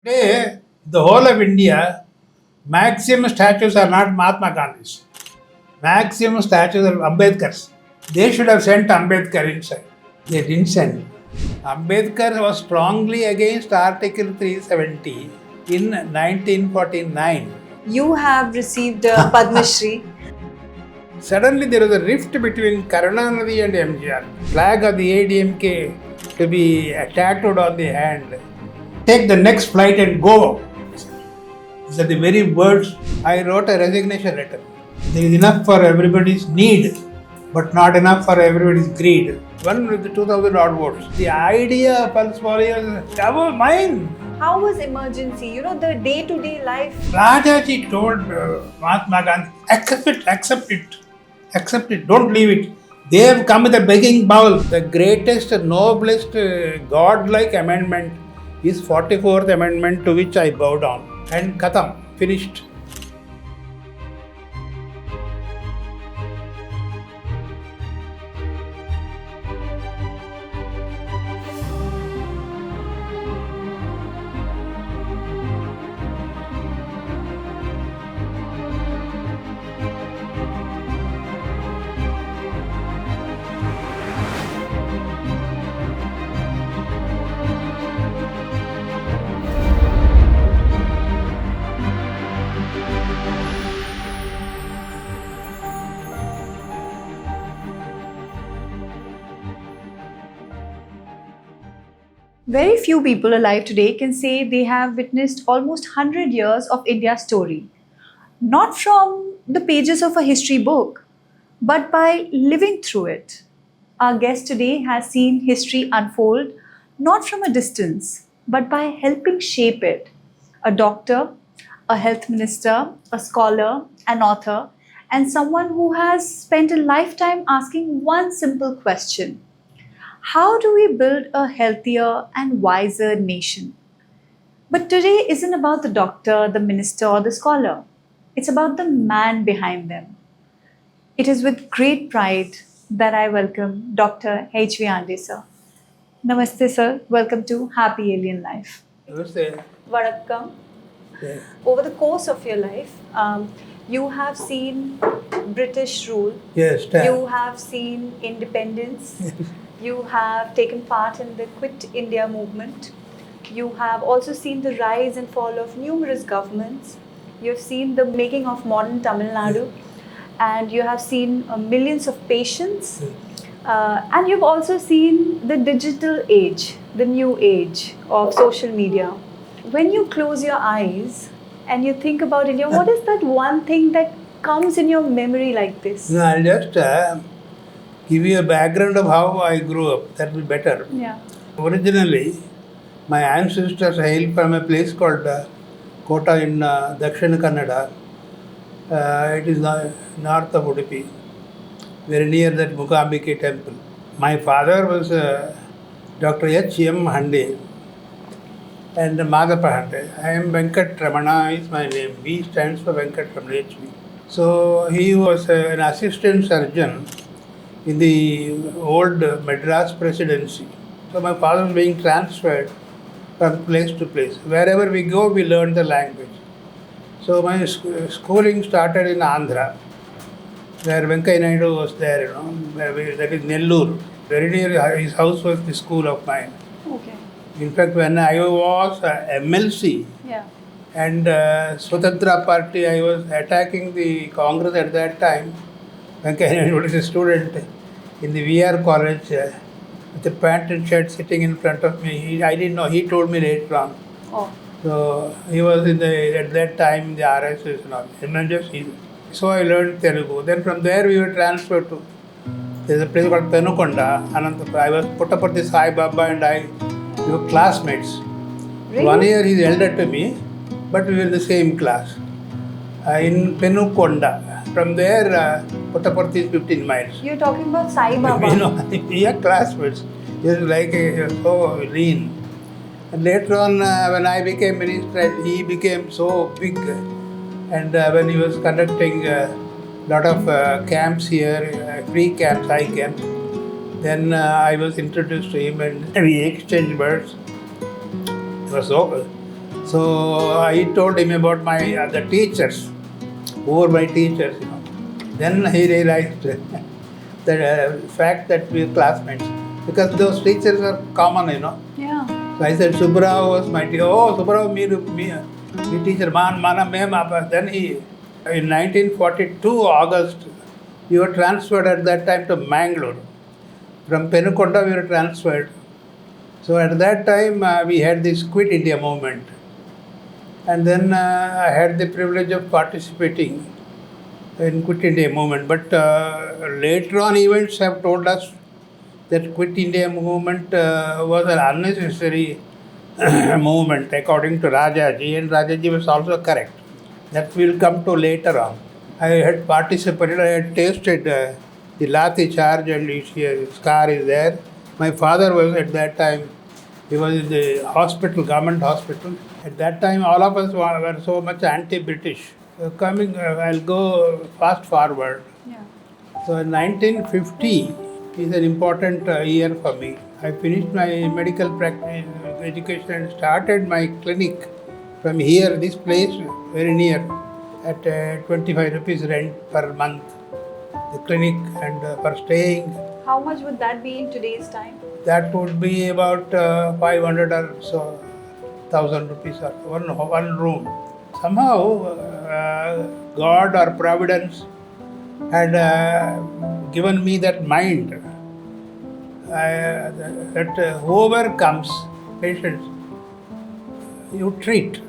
Today, the whole of India, maximum statues are not Mahatma Gandhi's. Maximum statues are Ambedkar's. They should have sent Ambedkar inside. They didn't send. Ambedkar was strongly against Article 370 in 1949. You have received Padma Shri. Suddenly there was a rift between Karunanidhi and MGR. Flag of the AIADMK to be tattooed on the hand. Take the next flight and go. These are the very words. I wrote a resignation letter. There is enough for everybody's need, but not enough for everybody's greed. One with the 2,000 odd votes. The idea of Pulse Polio is above mine. How was emergency? You know, the day-to-day life. Rajaji told Mahatma Gandhi, accept it, don't leave it. They have come with a begging bowl. The greatest, noblest, godlike amendment is 44th Amendment, to which I bow down. And Khatam, finished. Very few people alive today can say they have witnessed almost 100 years of India's story. Not from the pages of a history book, but by living through it. Our guest today has seen history unfold not from a distance, but by helping shape it. A doctor, a health minister, a scholar, an author, and someone who has spent a lifetime asking one simple question: how do we build a healthier and wiser nation? But today isn't about the doctor, the minister, or the scholar. It's about the man behind them. It is with great pride that I welcome Dr. H.V. Hande, sir. Namaste, sir. Welcome to Happy Alien Life. Namaste. Vanakkam. Yeah. Over the course of your life, you have seen British rule. Yes, You have seen independence. You have taken part in the Quit India movement. You have also seen the rise and fall of numerous governments. You have seen the making of modern Tamil Nadu. And you have seen millions of patients. And you've also seen the digital age, the new age of social media. When you close your eyes and you think about India, what is that one thing that comes in your memory like this? No, I'll just give you a background of how I grew up. That will be better. Yeah. Originally, my ancestors hailed from a place called Kota in Dakshina Kannada. It is north of Udupi, very near that Mukambike temple. My father was Dr. H.M. Hande and Madhapa Hande. I am Venkat Ramana is my name. V stands for Venkat Ramana, HV. So he was an assistant surgeon in the old Madras presidency. So my father was being transferred from place to place. Wherever we go, we learn the language. So my schooling started in Andhra, where Venkaiah Naidu was there, that is Nellore. Very near his house was the school of mine. Okay. In fact, when I was MLC and Swatantra Party, I was attacking the Congress at that time. Venkaiah Naidu was a student in the VR college with a pant and shirt sitting in front of me. I didn't know. He told me later on. Oh. So he was at that time in the RSS and all. So I learned Telugu. Then from there we were transferred to, there's a place called Penukonda, Anantapur. I was put up at the Sai Baba and we were classmates. Really? 1 year he's elder to me, but we were in the same class. In Penukonda. From there, Puttaparthi is 15 miles. You're talking about Sai Baba. We are classmates. He was like so lean. And later on, when I became minister, he became so big. And when he was conducting a lot of camps here, free camps, high camps, then I was introduced to him and we exchanged words. It was so So I told him about my the teachers, who were my teachers. Then he realized the fact that we were classmates, because those teachers are common. Yeah. So I said, Subbrao was my teacher. Oh, Subbrao, me teacher, mana ma'am. Then in 1942 August, we were transferred at that time to Mangalore. From Penukonda we were transferred. So at that time we had this Quit India movement. And then I had the privilege of participating in Quit India movement. But later on events have told us that Quit India movement was an unnecessary movement according to Rajaji, and Rajaji was also correct. That will come to later on. I had participated, I had tasted the lathi charge, and his scar is there. My father was at that time, he was in the hospital, government hospital. At that time, all of us were so much anti-British. I'll go fast forward. Yeah. So 1950 is an important year for me. I finished my medical practice education and started my clinic from here, this place, very near, at 25 rupees rent per month. The clinic, and for staying. How much would that be in today's time? That would be about 500 or so, 1,000 rupees or one room. Somehow, God or Providence had given me that mind that whoever comes, patients, you treat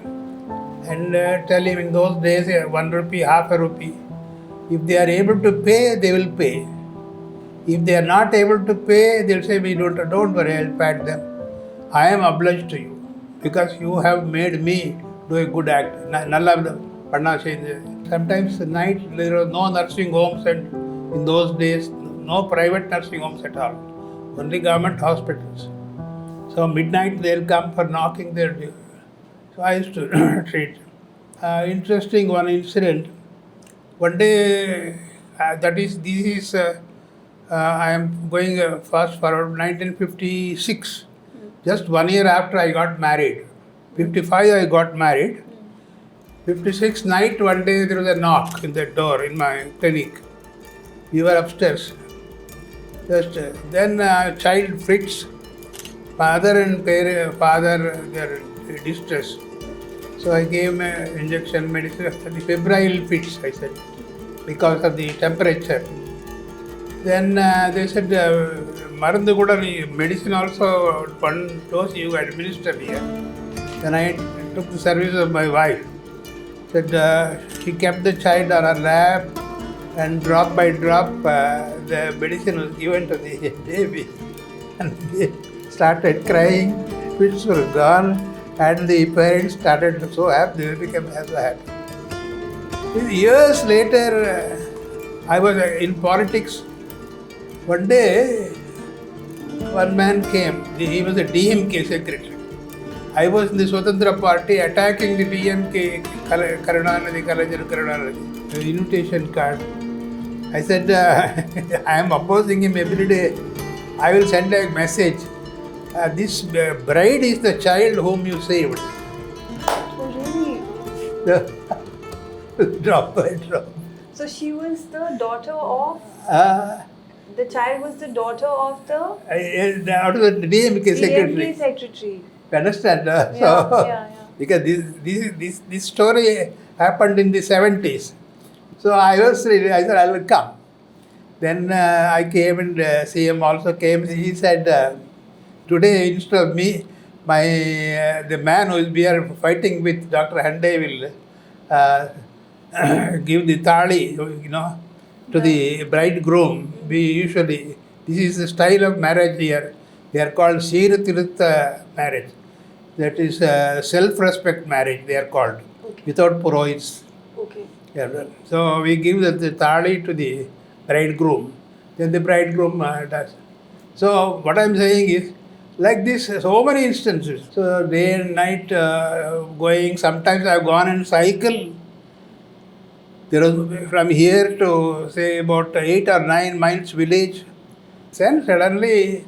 and tell him in those days 1 rupee, half a rupee. If they are able to pay, they will pay. If they are not able to pay, they'll say, don't worry, I'll pay them. I am obliged to you because you have made me do a good act. Sometimes at night there were no nursing homes, and in those days no private nursing homes at all, only government hospitals. So midnight they'll come for knocking their door. So I used to treat. Interesting one incident. One day, this is I am going fast forward, 1956. Just 1 year after I got married. 55 I got married. 56 night, one day there was a knock in the door in my clinic. We were upstairs. Then child fits. Father they're distressed. So I gave him injection medicine. The febrile fits, I said, because of the temperature. Then they said, Marandu kuda medicine also, one dose you administer here. Then I took the service of my wife. Said she kept the child on her lap, and drop by drop the medicine was given to the baby. And they started crying, fits were gone, and the parents started so happy, they became so happy. Years later, I was in politics. One day, one man came. He was a DMK secretary. I was in the Swatantra party attacking the DMK, Karunanidhi, the invitation card. I said, I am opposing him every day. I will send a message. This bride is the child whom you saved. Oh, really? Drop by drop. So she was the daughter of... the child was the daughter of the... out of the DMK secretary. DMK secretary. You understand? Yeah. Because this story happened in the 70s. So I said, I will come. Then I came, and CM also came. He said, today instead of me, the man who is here fighting with Dr. Hande will give the thali, to the bridegroom. We usually, this is the style of marriage here. They are called Shiratirtha marriage. That is self-respect marriage, they are called, without purohits. Okay. Yeah. So we give the thali to the bridegroom. Then the bridegroom does. So what I am saying is, like this, so many instances. So day and night going, sometimes I have gone and cycle. There was from here to say about 8 or 9 miles village. Then suddenly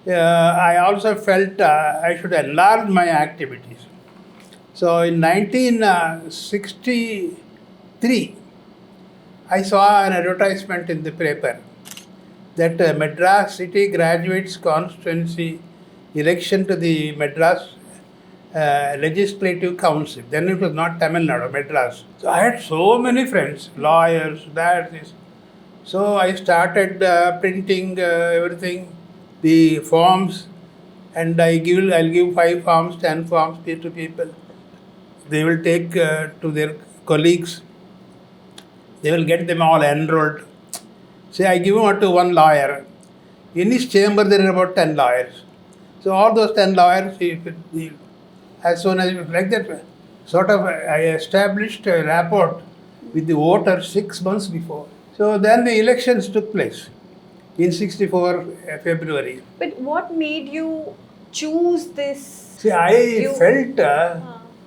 I also felt I should enlarge my activities. So in 1963, I saw an advertisement in the paper that Madras City Graduates Constituency election to the Madras Legislative Council. Then it was not Tamil Nadu, Madras. So I had so many friends, lawyers, that, this. So I started printing everything, the forms, and I'll give 5 forms, 10 forms to people. They will take to their colleagues. They will get them all enrolled. Say I give them to one lawyer. In his chamber there are about 10 lawyers. So all those 10 lawyers, as soon as like that, sort of I established a rapport with the voters 6 months before. So then the elections took place in 64 February. But what made you choose this? See, I felt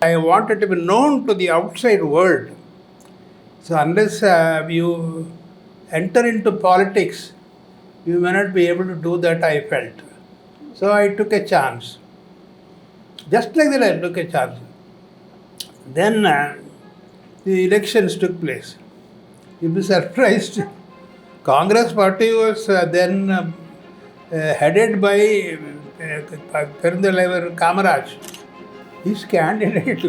I wanted to be known to the outside world. So unless you enter into politics, you may not be able to do that, I felt. So I took a chance. Just like that, I took a chance. Then the elections took place. You'll be surprised. Congress party was then headed by Kamaraj. His candidate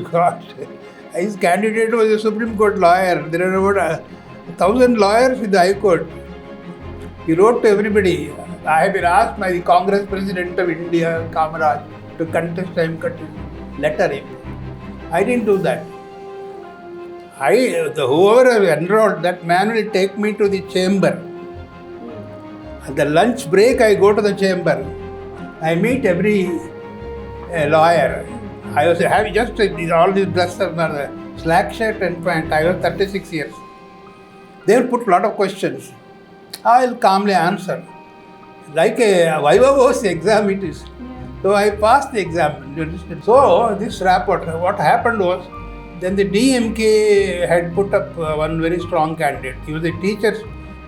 was a Supreme Court lawyer. There are about 1,000 lawyers in the High Court. He wrote to everybody. I have been asked by the Congress President of India, Kamaraj, to contest him, letter him. I didn't do that. Whoever I enrolled, that man will take me to the chamber. At the lunch break, I go to the chamber. I meet every lawyer. I was having just all these dresses, slack shirt and pant. I was 36 years. They will put a lot of questions. I will calmly answer. Like a Viva exam it is. So I passed the exam. So this rapport, what happened was, then the DMK had put up one very strong candidate. He was a teacher.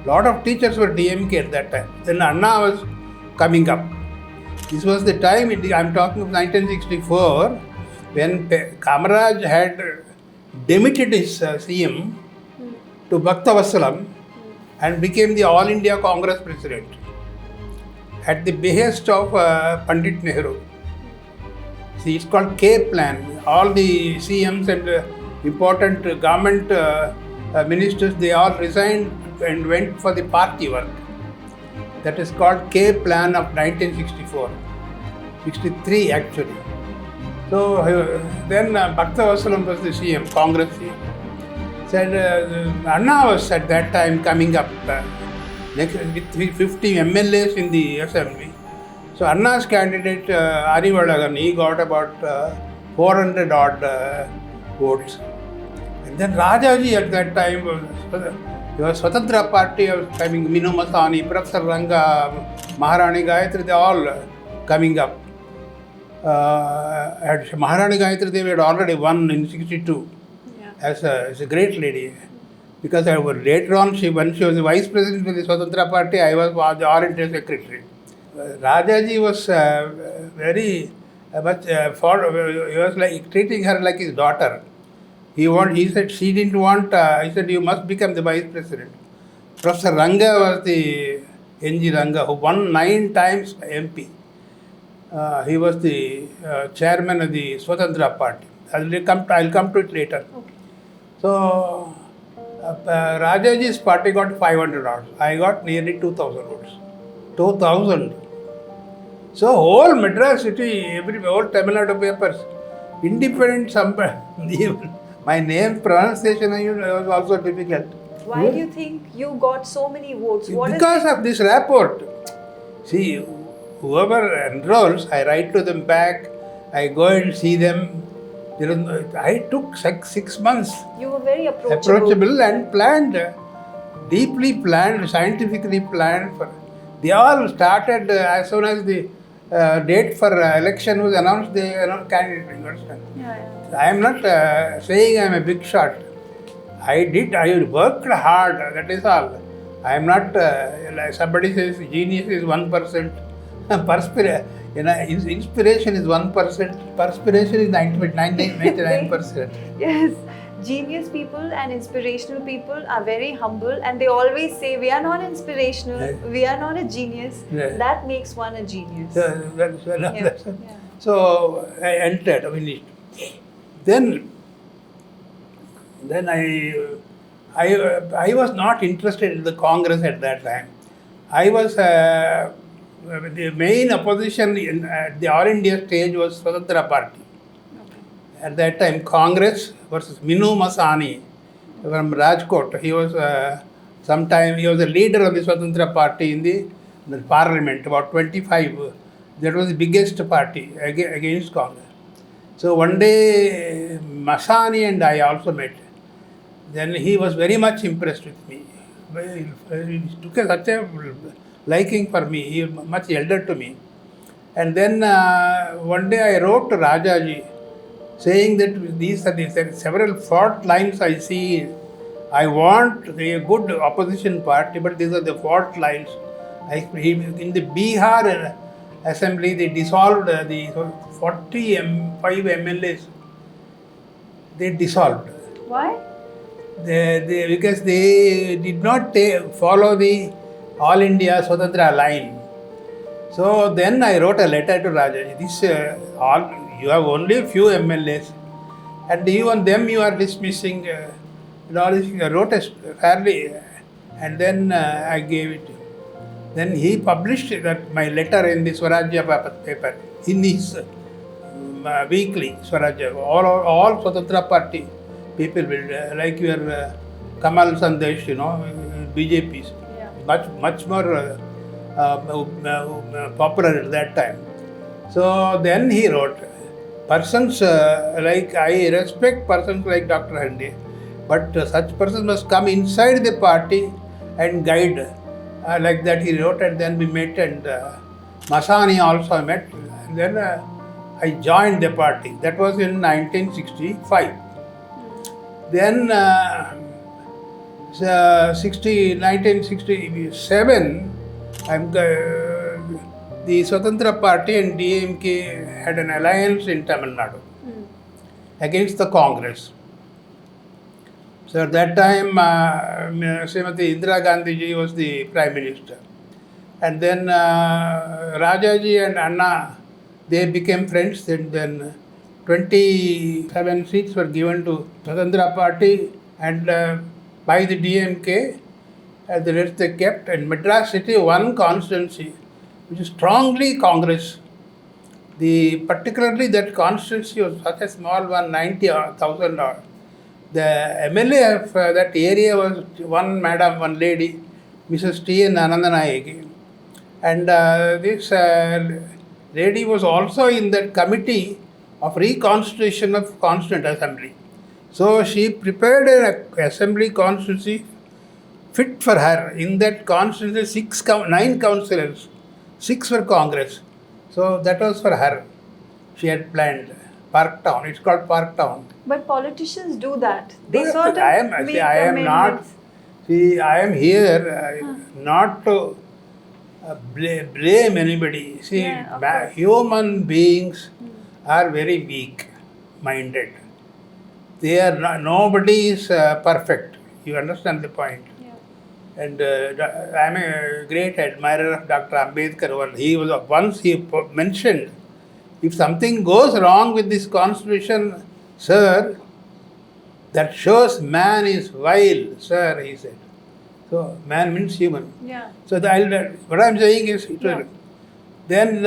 Lot of teachers were DMK at that time. Then Anna was coming up. This was the time, I'm talking of 1964, when Kamaraj had demoted his CM to Bhaktavasalam and became the All India Congress President at the behest of Pandit Nehru. See, it's called K plan. All the CMs and important government ministers, they all resigned and went for the party work. That is called K plan of 1964. 63 actually. So then Bhaktavasalam was the CM, Congress CM. Said Anna was at that time coming up with 50 MLAs in the assembly. So Anna's candidate Arivalagan, he got about 400 odd votes. And then Rajaji at that time was Swatantra party was coming, Minu Masani, Professor Ranga, Maharani Gayatri, they all coming up. Maharani Gayatri Devi had already won in 62 as a great lady. Because later on, when she was the vice president of the Swatantra party, I was the All India secretary. Rajaji was very much he was like treating her like his daughter. He said she didn't want, he said you must become the vice president. Professor Ranga was the NG Ranga who won 9 times MP. He was the chairman of the Swatantra party. I'll come to it later. Okay. So Rajaji's party got 500 votes. I got nearly 2,000 votes. 2,000. So whole Madras city, whole Tamil Nadu papers, independent, my name pronunciation was also difficult. Why do you think you got so many votes? Because of this rapport. See, whoever enrolls, I write to them back, I go and see them. I took 6 months. You were very approachable And planned, deeply planned, scientifically planned. They all started as soon as the date for election was announced, they announced candidate. I am not saying I am a big shot. I worked hard, that is all. I am not, somebody says genius is 1%. Inspiration is 1%, perspiration is 99%. Yes, genius people and inspirational people are very humble, and they always say, we are not inspirational, Right. we are not a genius. Right. That makes one a genius. So I entered. Then I was not interested in the Congress at that time. I was the main opposition at the All India stage was Swatantra Party. At that time, Congress versus Minu Masani from Rajkot. He was he was a leader of the Swatantra Party in the parliament, about 25. That was the biggest party against Congress. So one day, Masani and I also met. Then he was very much impressed with me. He took such a liking for me. He was much elder to me. And then one day I wrote to Rajaji, saying that these are the several fault lines I see. I want a good opposition party, but these are the fault lines. In the Bihar assembly, they dissolved the 45 MLAs. They dissolved. Why? Because they did not follow the All India Swatantra line. So then I wrote a letter to Rajaji. You have only a few MLAs, and even them you are dismissing. I wrote a fairly, and then I gave it. Then he published my letter in the Swarajya paper, in his weekly Swarajya. All Swatantra Party people will, like your Kamal Sandesh, BJPs, much more popular at that time. So then he wrote, persons I respect persons like Dr. Hande, but such persons must come inside the party and guide. Like that he wrote, and then we met, and Masani also met. And then I joined the party. That was in 1965. Then 1967, the Swatantra Party and DMK had an alliance in Tamil Nadu against the Congress. So at that time, Srimati Indira Gandhi ji was the Prime Minister. And then Rajaji and Anna, they became friends. Then 27 seats were given to Swatantra Party and by the DMK. And the rest they kept. And Madras City, one constituency, which is strongly Congress. Particularly that constituency was such a small one, 90,000 odd. The MLA of that area was one lady, Mrs. T.N. Anandanayake. And this lady was also in that committee of reconstitution of Constituent Assembly. So she prepared an assembly constituency fit for her. In that constituency, 9 councillors, 6 were Congress. So that was for her. She had planned. Park Town. It's called Park Town. But politicians do that. They sort of I am here not to blame anybody. See, human beings are very weak-minded. They are nobody is perfect. You understand the point? Yeah. And I am a great admirer of Dr. Ambedkar. Once he mentioned, if something goes wrong with this constitution, sir, that shows man is vile, sir, he said. So, man means human. Yeah. So, what I am saying is, then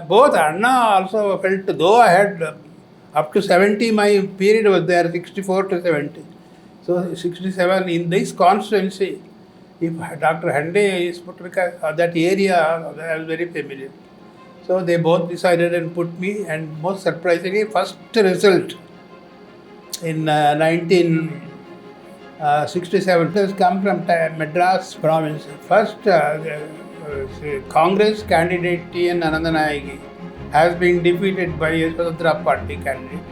both Anna also felt, though I had up to 70, my period was there, 64 to 70. So, 67, in this constituency, if Dr. Hande is put, because that area I was very familiar. So they both decided and put me, and most surprisingly, first result in 1967 has come from Madras province. First Congress candidate T.N. Anandanayake has been defeated by a Swatantra Party candidate.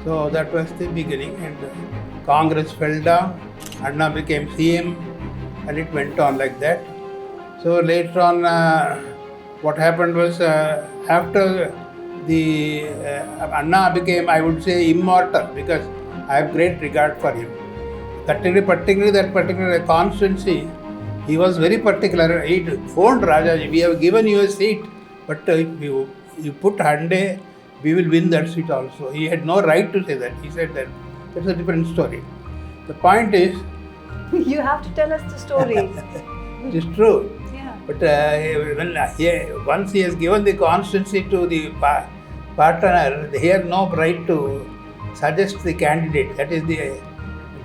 So that was the beginning, and Congress fell down, Anna became CM, and it went on like that. So later on, what happened was after the Anna became, I would say, immortal, because I have great regard for him. Particularly that particular constituency, he was very particular. He phoned Rajaji, we have given you a seat, but if you put Hande, we will win that seat also. He had no right to say that. He said that. That's a different story. The point is, You have to tell us the story. it is true. Yeah. But once he has given the constituency to the partner, he has no right to suggest the candidate. That is the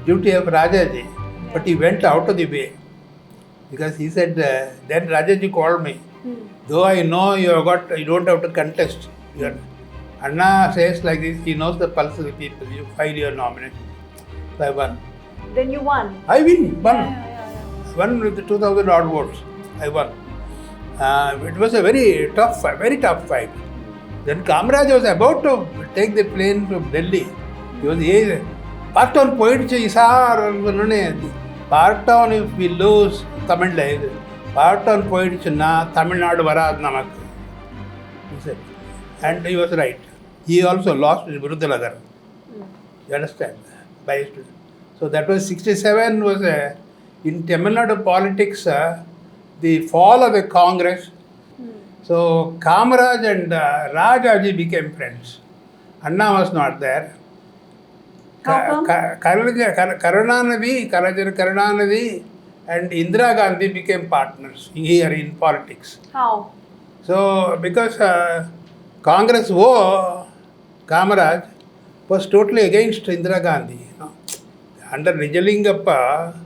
duty of Rajaji. Yeah. But he went out of the way, because he said, then Rajaji called me. Though I know you don't have to contest. Anna says like this, he knows the pulse of the people. You file your nomination. So I won. Then you won. I won. Yeah. Won with the 2,000 odd votes. I won. It was a very tough fight. Then Kamraj was about to take the plane to Delhi. He was part on poetry, part on if we lose Tamil Nadu, part on poetry na Tamil Nadu varad namak. He said, and he was right. He also lost in Virudalagar. You understand? So that was 67 was in Tamil Nadu politics, the fall of the Congress. So Kamaraj and Rajaji became friends. Anna was not there. How come? Karunanidhi and Indira Gandhi became partners here in politics. How? So because Congress Kamaraj was totally against Indira Gandhi. Under Nijalingappa,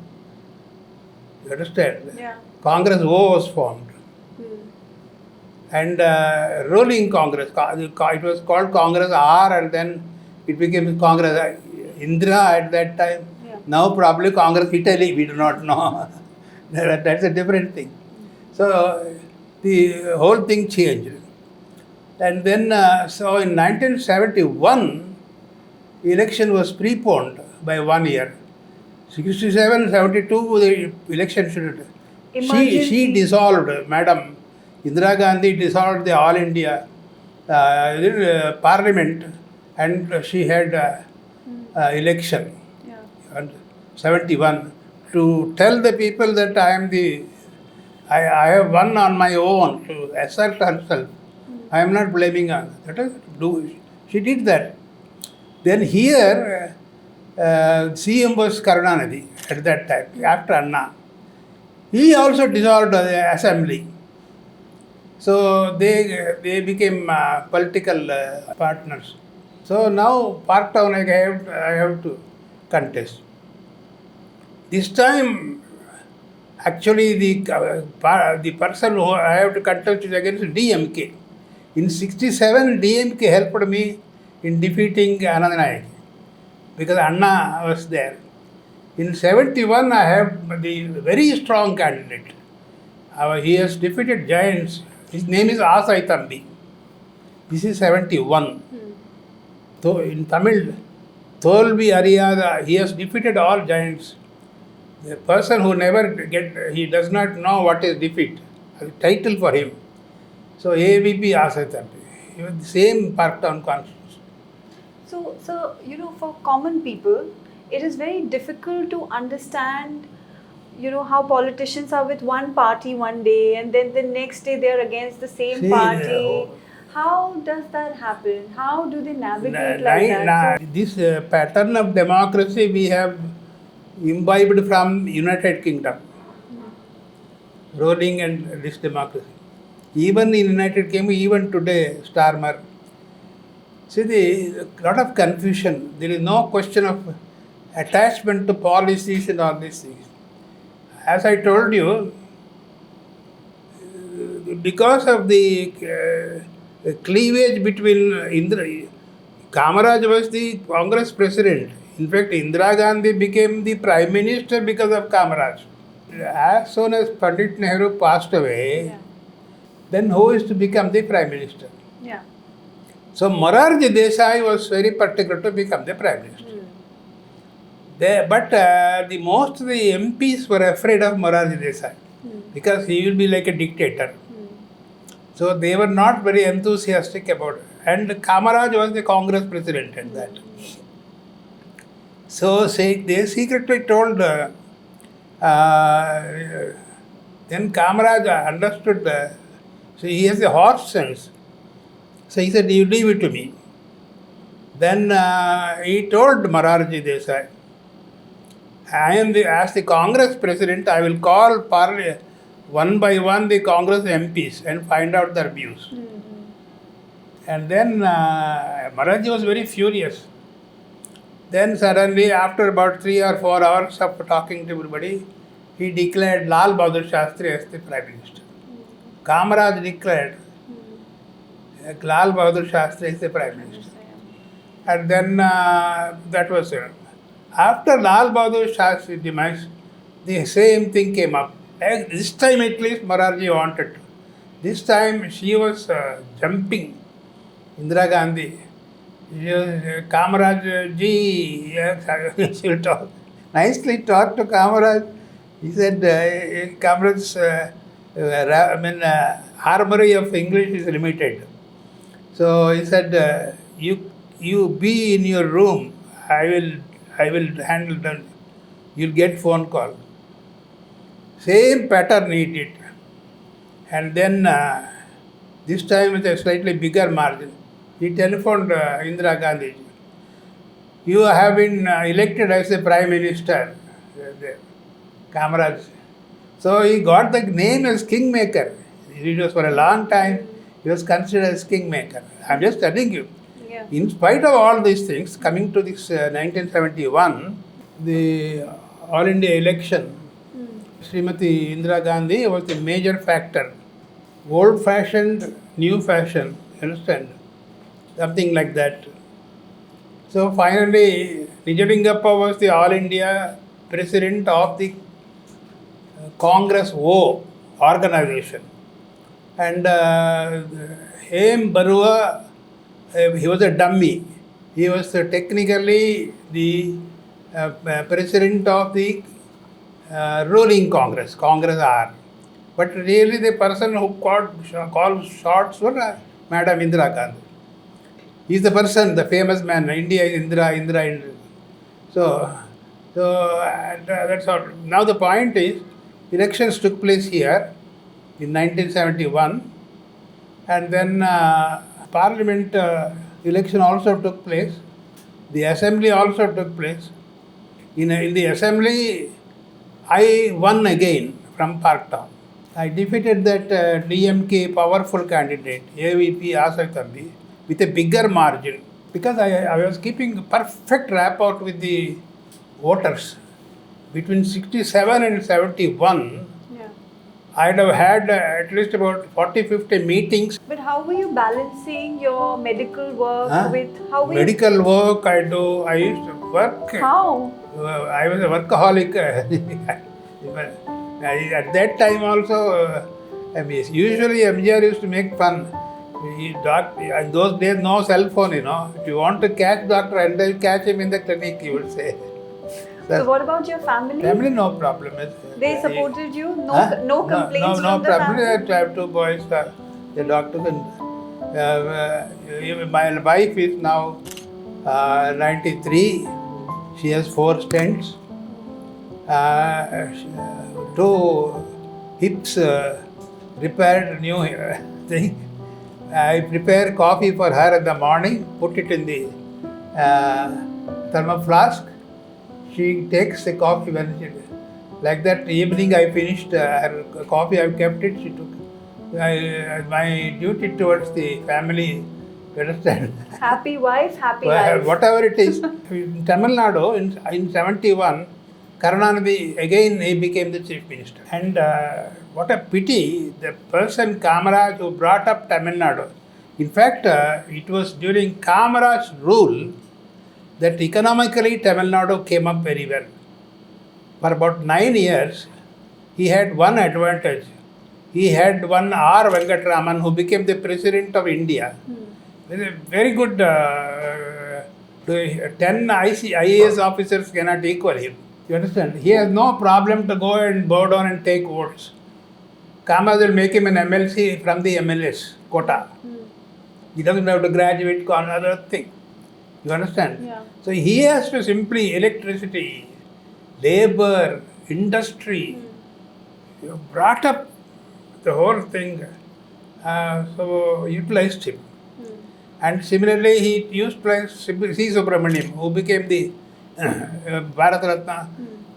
you understand? Yeah. Congress was formed. And ruling Congress, it was called Congress R, and then it became Congress Indira at that time. Yeah. Now probably Congress Italy, we do not know. That's a different thing. So the whole thing changed. And then, so in 1971, election was preponed by 1 year. 67, 72, the election should. She dissolved, Madam Indira Gandhi dissolved the All India Parliament, and she had election. Yeah. And 71, to tell the people that I have won on my own, to assert herself. I am not blaming her. She did that. Then here, CM was Karunanidhi at that time, after Anna. He also dissolved the assembly. So they became political partners. So now part town I have to contest. This time, actually the person who I have to contest is against DMK. In 67, DMK helped me in defeating Anandanayak, because Anna was there. In 71, I have the very strong candidate. He has defeated giants. His name is Asai Thambi. This is 71. So in Tamil, Tholvi Ariyada, he has defeated all giants. The person who he does not know what is defeat. A title for him. So AVP Asai Thambi. He was the same part-town constituency. So, for common people, it is very difficult to understand, how politicians are with one party one day and then the next day they are against the same party. How does that happen? How do they navigate like that? This pattern of democracy we have imbibed from United Kingdom. Ruling and this democracy. Even in United Kingdom, even today, Starmer. See, a lot of confusion. There is no question of attachment to policies and all these things. As I told you, because of the cleavage between Kamaraj was the Congress president. In fact, Indira Gandhi became the prime minister because of Kamaraj. As soon as Pandit Nehru passed away, then who is to become the prime minister? Yeah. So Morarji Desai was very particular to become the prime minister. But most of the MPs were afraid of Morarji Desai because he will be like a dictator. So they were not very enthusiastic about it. And Kamaraj was the Congress president at that. So they secretly told, then Kamaraj understood, so he has a horse sense. So he said, you leave it to me. Then he told Morarji Desai, as the Congress president, I will call one by one the Congress MPs and find out their views. And then Morarji was very furious. Then suddenly, after about 3 or 4 hours of talking to everybody, he declared Lal Bahadur Shastri as the Prime Minister. Kamaraj declared Lal Bahadur Shastri as the Prime Minister. And then that was it. After Lal Bahadur Shastri's demise, the same thing came up. This time at least Morarji wanted to. This time she was jumping. Indira Gandhi. Kamaraj ji, she will talk. Nicely talk to Kamaraj. He said, Kamaraj's armory of English is limited. So he said, you be in your room. I will handle that. You'll get phone call. Same pattern he did. And then this time with a slightly bigger margin. He telephoned Indira Gandhi. You have been elected as the Prime Minister, Kamaraj. So he got the name as Kingmaker. It was for a long time, he was considered as Kingmaker. I'm just telling you. Yeah. In spite of all these things, coming to this 1971, the All India election, Srimati Indira Gandhi was the major factor. Old-fashioned, new fashion, understand? Something like that. So finally, Nijalingappa was the All India President of the Congress O organization. And M. Barua, he was a dummy. He was technically the president of the ruling Congress, Congress R. But really the person who called shots was Madam Indira Gandhi. He is the person, the famous man, India is Indira. So that's all. Now the point is, elections took place here in 1971, and then Parliament election also took place. The Assembly also took place. In the Assembly, I won again from Parktown. I defeated that DMK powerful candidate, AVP Asakandi, with a bigger margin, because I was keeping perfect rapport with the voters. Between 67 and 71, I'd have had at least about 40-50 meetings. But how were you balancing your medical work with medical work? I used to work. How? I was a workaholic. At that time also, usually MGR used to make fun. In those days, no cell phone, If you want to catch Dr. Hande, catch him in the clinic, he would say. So what about your family? Family, no problem. They supported you? No complaints from the family? I have 2 boys. The doctors and my wife is now 93. She has 4 stents. 2 hips repaired, new thing. I prepare coffee for her in the morning, put it in the thermal flask. She takes the coffee when she, like that evening I finished her coffee, I kept it, she took my duty towards the family, you understand? Happy wife, happy life. Whatever it is. In Tamil Nadu, in 71, Karunanidhi, again he became the chief minister. And what a pity, the person Kamaraj who brought up Tamil Nadu. In fact, it was during Kamaraj's rule that economically Tamil Nadu came up very well. For about 9 years, he had one advantage. He had one R. Venkatraman who became the president of India. Very good, 10 IAS officers cannot equal him. You understand? He has no problem to go and bow down and take votes. Kamas will make him an MLC from the MLS quota. He doesn't have to graduate on another thing. You understand? Yeah. So he has to simply electricity, labor, industry. You brought up the whole thing. So utilized him. And similarly, he utilized C. Subramaniam, who became the Bharat Ratna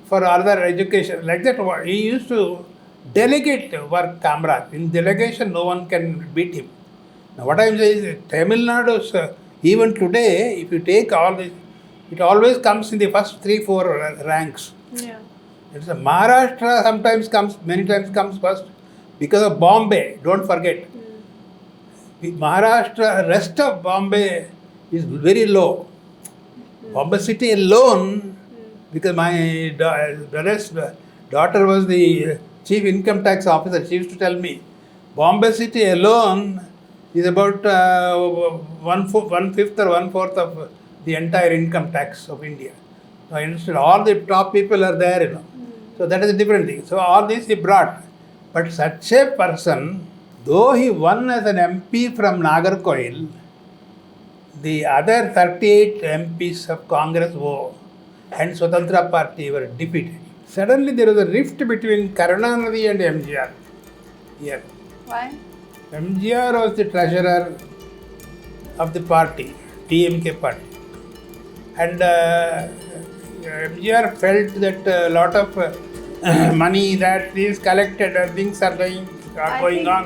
for other education. Like that, he used to delegate work, Kamraj. In delegation, no one can beat him. Now, what I am saying is, Tamil Nadu, even today, if you take all this, it always comes in the first 3-4 ranks. Yeah. It's a Maharashtra many times comes first because of Bombay. Don't forget. Maharashtra, rest of Bombay is very low. Bombay city alone, because my brother's daughter was the chief income tax officer, she used to tell me, Bombay city alone is about 1/5 or 1/4 of the entire income tax of India. So instead, all the top people are there, you know. So that is a different thing. So all this he brought. But such a person, though he won as an MP from Nagarkoil, the other 38 MPs of Congress and Swatantra Party were defeated. Suddenly there was a rift between Karunanidhi and MGR here. Why? MGR was the treasurer of the party, DMK party. And MGR felt that a lot of money that is collected and things are going on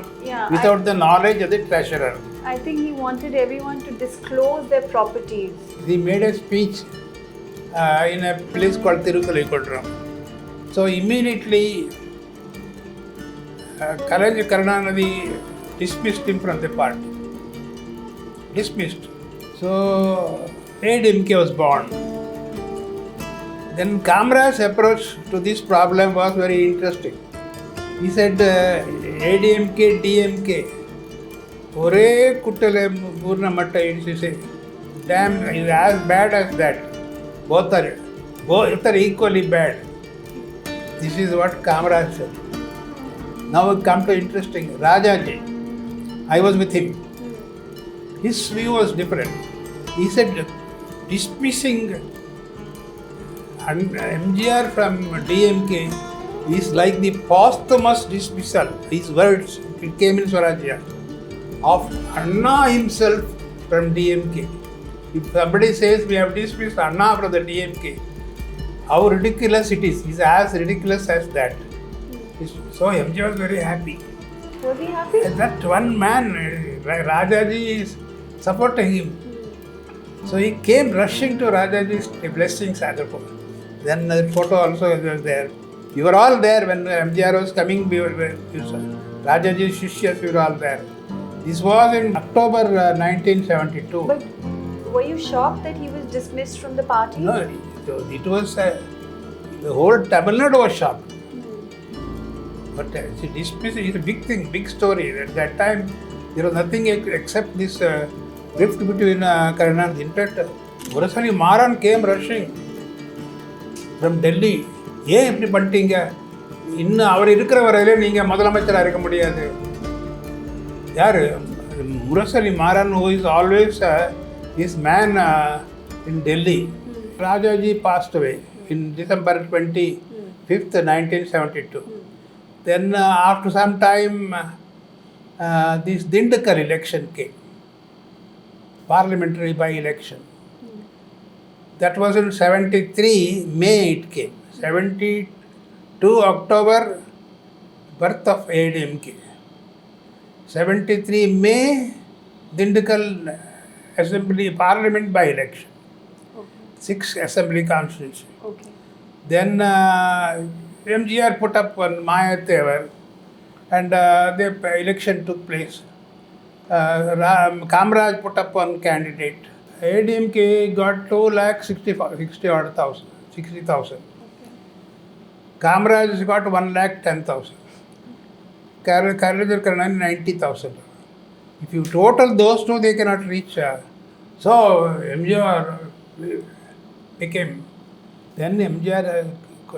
without the knowledge of the treasurer. I think he wanted everyone to disclose their properties. He made a speech in a place called Tirukalaikuntram. So immediately Karunanidhi dismissed him from the party. Dismissed. So AIADMK was born. Then Kamraj's approach to this problem was very interesting. He said, AIADMK, DMK, Ore Kuttale Purna Matta say, damn, is as bad as that. Both are equally bad. This is what Kamraj said. Now we come to interesting. Rajaji, I was with him. His view was different. He said, dismissing MGR from DMK is like the posthumous dismissal, his words, it came in Swarajya, of Anna himself from DMK. If somebody says we have dismissed Anna from the DMK, how ridiculous it is. It's as ridiculous as that. So MGR was very happy. Was he happy? And that one man, Rajaji, is supporting him. So he came rushing to Rajaji's blessings at the point. Then the photo also was there. We were all there when MGR was coming. Rajaji's Shishyas, we were all there. This was in October 1972. But were you shocked that he was dismissed from the party? No, it was the whole Tamil Nadu was shocked. But dismissed is a big thing, big story. At that time, there was nothing except this rift between Karunanidhi. In fact, Murasali Maran came rushing from Delhi. ஏன் இப்படி பண்ணிட்டீங்க? இன்னும் அவர் இருக்கிற வரையில நீங்கள் முதலமைச்சராக இருக்க முடியாது. யார்? Murasali Maran, who is always his man in Delhi. Rajaji passed away in December 25th, 1972. Then after some time, this Dindakar election came. Parliamentary by-election. That was in 73, May it came. 72 October, birth of AIADMK. 73 May, Dindakar Assembly Parliament by-election. Okay. 6 Assembly constituency. Okay. Then MGR put up one Mahatevar and the election took place. Kamraj put up one candidate. AIADMK got 2,60,000. Okay. Kamraj got 1,10,000. Karunanidhi 90,000. If you total those two, they cannot reach. So MGR became. Then MGR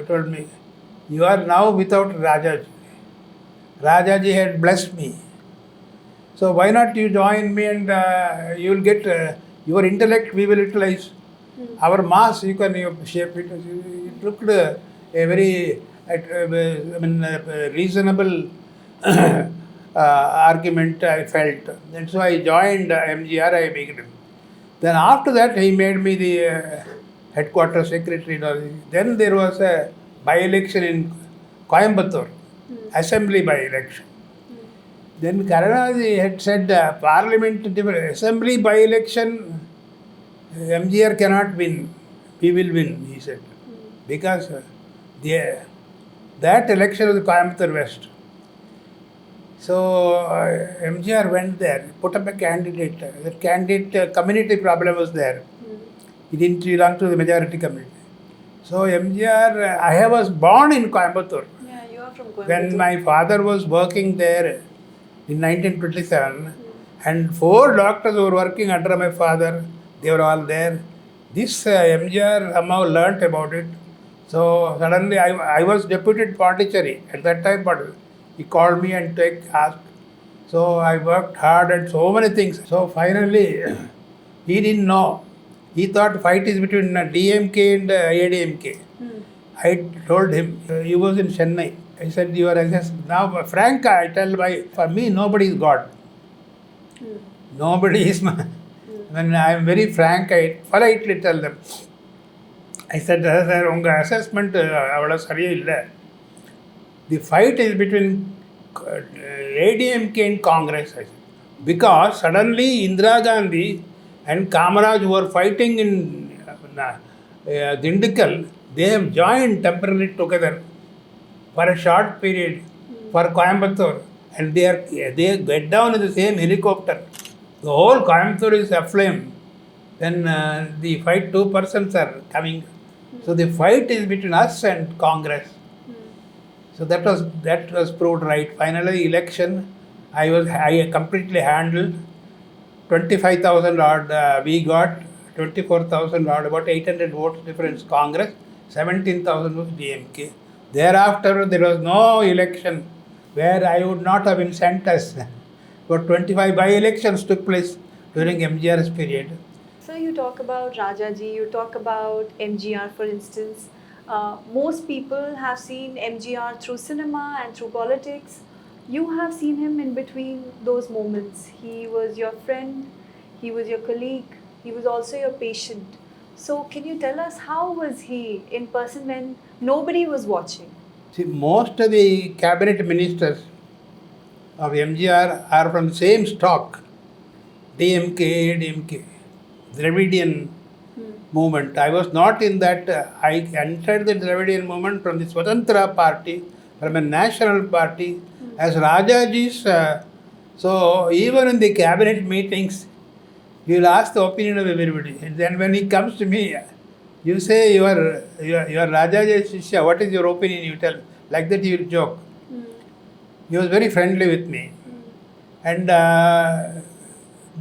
told me, you are now without Rajaji. Rajaji had blessed me. So why not you join me and you will get your intellect we will utilize. Our mass you can shape it. It looked a very reasonable argument I felt. And so I joined MGR, I began. Then after that he made me the headquarters secretary. Then there was a by-election in Coimbatore, assembly by-election. Then Karunanidhi had said parliament, assembly by-election, MGR cannot win. We will win, he said. Because that election was Coimbatore West. So MGR went there, put up a candidate. The candidate community problem was there. He didn't belong to the majority community. So MGR, I was born in Coimbatore. Yeah, you are from Coimbatore. When my father was working there in 1927, and 4 doctors were working under my father, they were all there. This MGR somehow learnt about it. So suddenly I was deputed Pondicherry at that time, but he called me and asked. So I worked hard at so many things. So finally, he didn't know. He thought fight is between DMK and AIADMK. I told him, he was in Chennai. I said, you are now, frank, I tell for me, nobody is God. Nobody is my. When I am very frank, I politely tell them. I said, sir, unga assessment avada sariya illa. The fight is between AIADMK and Congress. Because suddenly Indira Gandhi and Kamaraj were fighting in Dindigul, they have joined temporarily together for a short period for Coimbatore, and they get down in the same helicopter. The whole Coimbatore is aflame. Then the fight, 2 persons are coming. So the fight is between us and Congress. So that was proved right. Finally, election, I completely handled. 25,000 odd we got, 24,000 odd, about 800 votes difference Congress, 17,000 was DMK. Thereafter, there was no election where I would not have been sent as. But 25 by-elections took place during MGR's period. So you talk about Rajaji, you talk about MGR for instance. Most people have seen MGR through cinema and through politics. You have seen him in between those moments. He was your friend, he was your colleague, he was also your patient. So can you tell us how was he in person when nobody was watching? See, most of the cabinet ministers of MGR are from the same stock, DMK, AIADMK, Dravidian movement. I was not in that. I entered the Dravidian movement from the Swatantra party, from a national party, as Rajaji's. So even in the cabinet meetings, you will ask the opinion of everybody. And then when he comes to me, you say you are Rajaji Shishya, what is your opinion? You tell. Like that he will joke. He was very friendly with me. And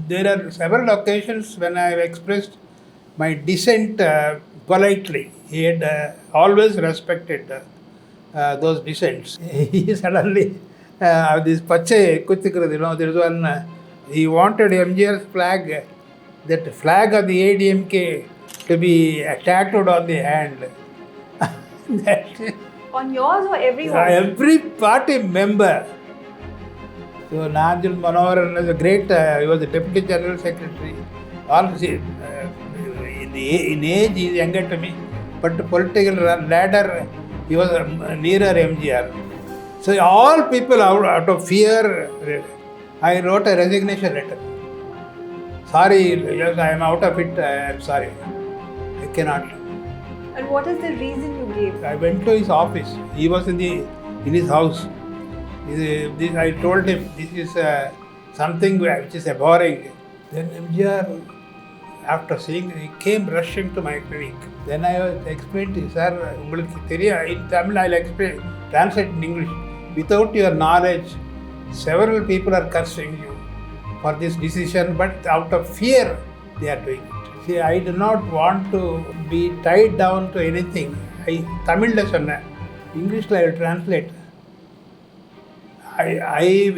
there are several occasions when I have expressed my dissent politely. He had always respected those dissents. He suddenly, this Pache Kutikru, there is one, he wanted MGR's flag, that flag of the AIADMK to be tattooed on the hand. On yours or everyone? Every party member. So Najul Manoharan was a great, he was the Deputy General Secretary. Also, in age he is younger to me, but the political ladder, he was nearer MGR. So all people out of fear, I wrote a resignation letter. Sorry, yes, I am out of it, I am sorry. I cannot. And what is the reason you gave? I went to his office. He was in his house. I told him, this is something which is abhorring. Then MGR, after seeing, he came rushing to my clinic. Then I explained to him, sir, in Tamil I will explain, translate in English. Without your knowledge, several people are cursing you for this decision, but out of fear, they are doing it. See, I do not want to be tied down to anything. Tamil la sonna, English I will translate. I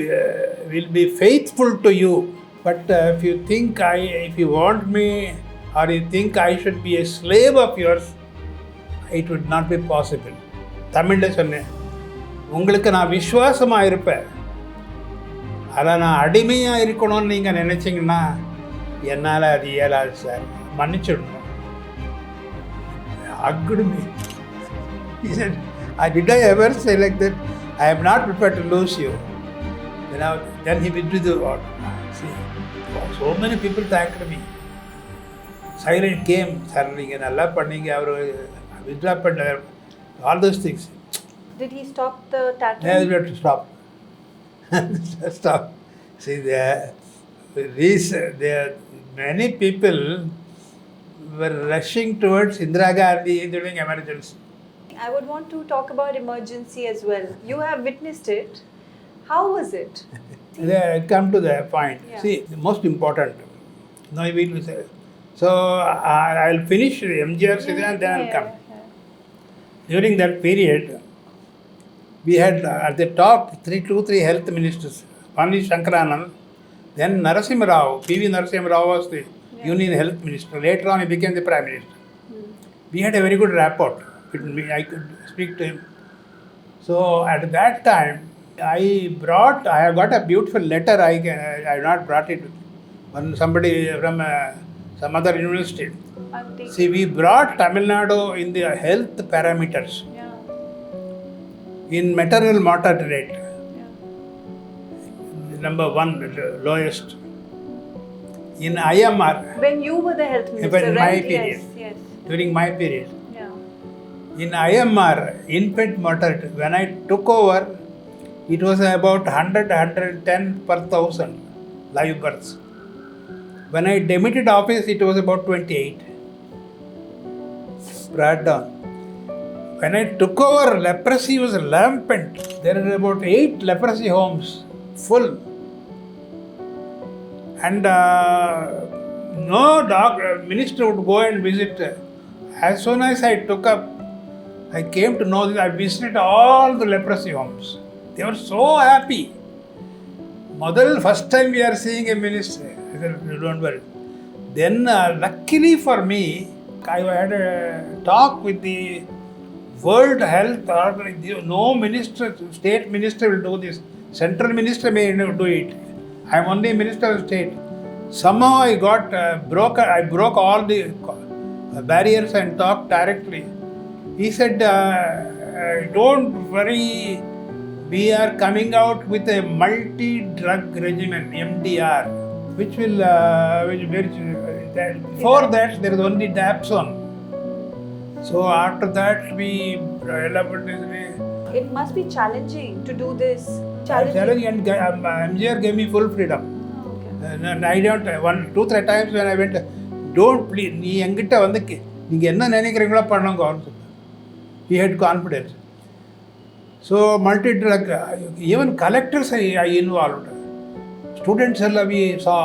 will be faithful to you. But if you think if you want me, or you think I should be a slave of yours, it would not be possible. தமிழில் சொன்னேன், உங்களுக்கு நான் விசுவாசமாக இருப்பேன், அதை நான் அடிமையாக இருக்கணும்னு நீங்கள் நினச்சிங்கன்னா என்னால் அது இயலாது sir, மன்னிச்சிடணும். Hugged me. He said, did I ever say like that? I am not prepared to lose you. Then he withdrew the order. See, so many people thanked me. Silent came, sir, நீங்கள் நல்லா பண்ணீங்க, அவர் withdraw பண்ணார், all those things. Did he stop the tattoo? Yeah, we have to stop. Stop. See, many people were rushing towards Indira Gandhi during emergency. I would want to talk about emergency as well. You have witnessed it. How was it? I come to the point. Yeah. See, the most important. Now I will say. So I'll finish the MGR season and then I'll come. Yeah. During that period, we had at the top three health ministers. One is Shankaranand, then Narasimha Rao. P.V. Narasimha Rao was the Union Health Minister. Later on, he became the Prime Minister. We had a very good rapport. I could speak to him. So at that time, I have got a beautiful letter. I have not brought it. When somebody from some other university. See, we brought Tamil Nadu in the health parameters. In maternal mortality rate. Number one, lowest. In IMR. When you were the health minister, in right? my period. Yes. During my period. Yeah. In IMR, infant mortality, when I took over, it was about 110 per 1,000 live births. When I demitted office, it was about 28. Brought down. When I took over, leprosy was rampant. There are about 8 leprosy homes full. And no minister would go and visit. As soon as I took up, I came to know that I visited all the leprosy homes. They were so happy. First time we are seeing a minister. I said, don't worry. Then luckily for me, I had a talk with the World Health Organization. No minister, state minister will do this. Central minister may do it. I am only minister of state. Somehow I broke all the barriers and talked directly. He said, don't worry, we are coming out with a multi-drug regimen, MDR, which will, before that there is only Dapsone. So after that we elaborated. It must be challenging to do this. Challenging, and MGR gave me full freedom. And I don't, 2-3 times when I went, don't please, நீ என்கிட்ட வந்து நீங்கள் என்ன நினைக்கிறீங்களோ பண்ணுங்க. He had confidence. So multi-drug, even collectors I involved. Students we saw.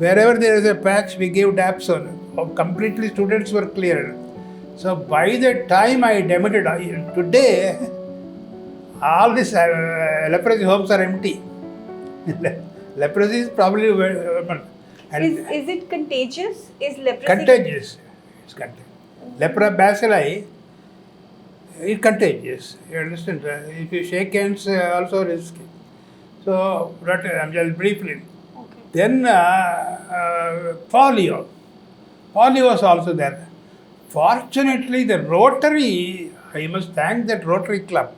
Wherever there is a patch, we gave Dapsone. Completely students were cleared. So by the time I demitted, today, all these leprosy homes are empty. Leprosy is probably... Is it contagious? Is leprosy contagious? It's contagious. Lepra bacilli is contagious. You understand? If you shake hands, also risky. So, I'm just briefly. Okay. Then polio. Polio was also there. Fortunately, the Rotary, I must thank that Rotary Club.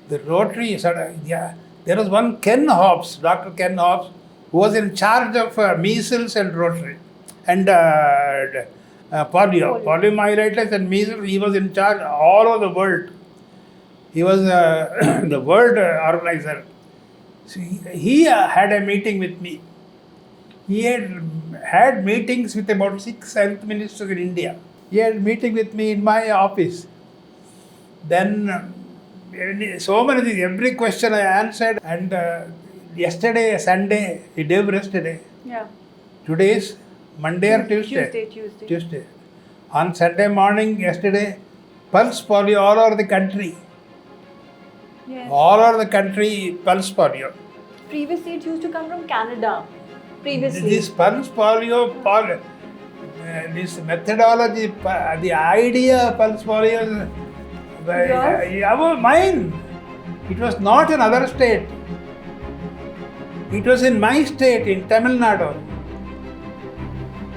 The Rotary, there was one Ken Hobbs, Dr. Ken Hobbs, who was in charge of measles and Rotary and polio. Poliomyelitis and measles, he was in charge all over the world. He was the world organizer. So he had a meeting with me. He had meetings with about 6 health ministers in India. He had a meeting with me in my office. Then so many things, every question I answered. And yesterday, Sunday, he gave rest today. Yeah. Today is Monday or Tuesday? Tuesday. On Sunday morning, yesterday, pulse polio all over the country. Yes. All over the country, pulse polio. Previously, it used to come from Canada. Previously. This pulse polio, this methodology, the idea of pulse polio, mine. It was not in other state. It was in my state, in Tamil Nadu.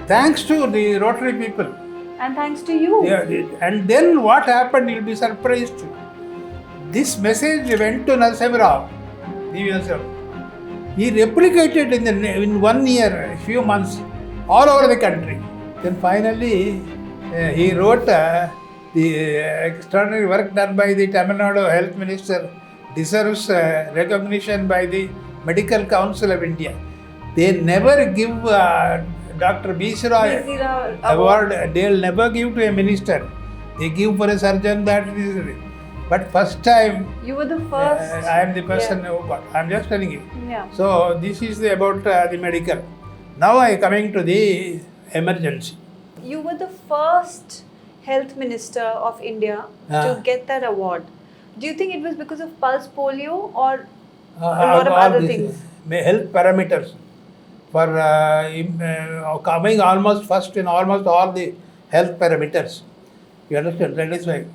Thanks to the Rotary people. And thanks to you. Yeah, and then what happened, you'll be surprised. This message went to Narasimha. He replicated in 1 year, a few months, all over the country. Then finally, he wrote the extraordinary work done by the Tamil Nadu Health Minister deserves recognition by the Medical Council of India. They never give Dr. B. Shri award. They'll never give to a minister. They give for a surgeon that is. But first time, you were the first. I am the person who got. I am just telling you. Yeah. So this is about the medical. Now I am coming to the emergency. You were the first health minister of India to get that award. Do you think it was because of pulse polio or a lot of other things? Health parameters for coming almost first in almost all the health parameters. You understand? That is why.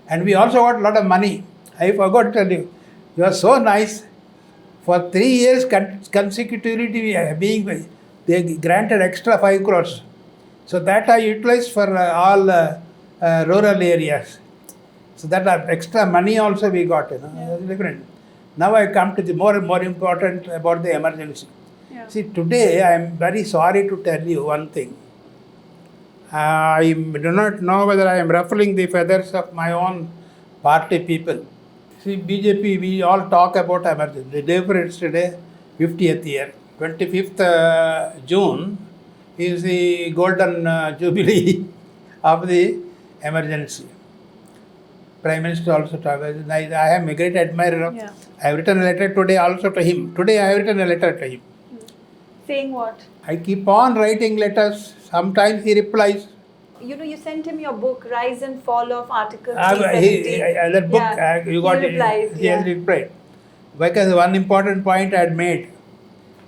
And we also got a lot of money. I forgot to tell you. You are so nice. For 3 years consecutively, they granted extra 5 crores. So that I utilized for all rural areas. So that extra money also we got. Different. Now I come to the more important about the emergency. Yeah. See, today I am very sorry to tell you one thing. I do not know whether I am ruffling the feathers of my own party people. See, BJP, we all talk about emergency. The day for it's today, 50th year. 25th June is the golden jubilee of the emergency. Prime Minister also talked. I am a great admirer of. Yeah. I have written a letter today also to him. Today I have written a letter to him. Saying what? I keep on writing letters. Sometimes he replies. You sent him your book, Rise and Fall of Article 370. That book, you got it. He has replied. Because one important point I had made.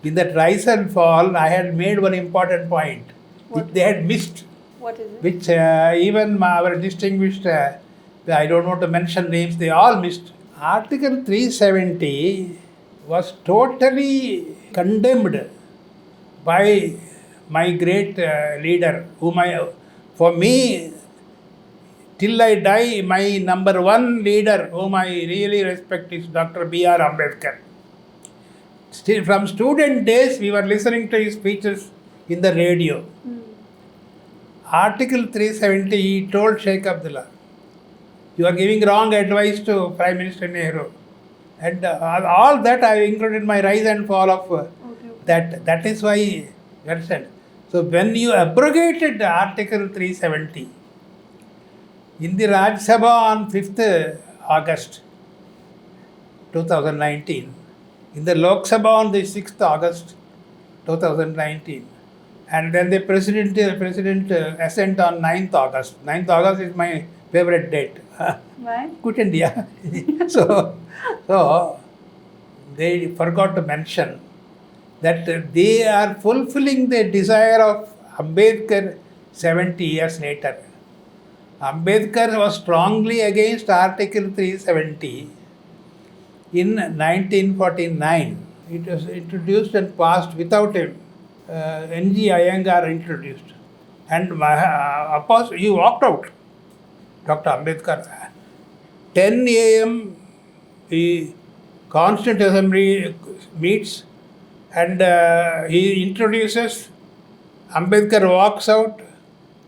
In that Rise and Fall, I had made one important point. Which they had missed. What is it? Which even our distinguished, I don't want to mention names, they all missed. Article 370 was totally condemned by my great leader, for me, till I die, my number one leader, whom I really respect, is Dr. B.R. Ambedkar. Still, from student days, we were listening to his speeches in the radio. Article 370, he told Sheikh Abdullah, you are giving wrong advice to Prime Minister Nehru. And all that I included in my Rise and Fall of that. That is why, you understand. So when you abrogated Article 370 in the Rajya Sabha on 5th August 2019, in the Lok Sabha on the 6th August 2019, and then the President assent on 9th August. 9th August is my favorite date. Why? Quit India. So they forgot to mention that they are fulfilling the desire of Ambedkar 70 years later. Ambedkar was strongly against Article 370 in 1949. It was introduced and passed without him. N.G. Iyengar introduced. And he walked out. Dr. Ambedkar. 10 a.m. the Constituent Assembly meets and he introduces. Ambedkar walks out.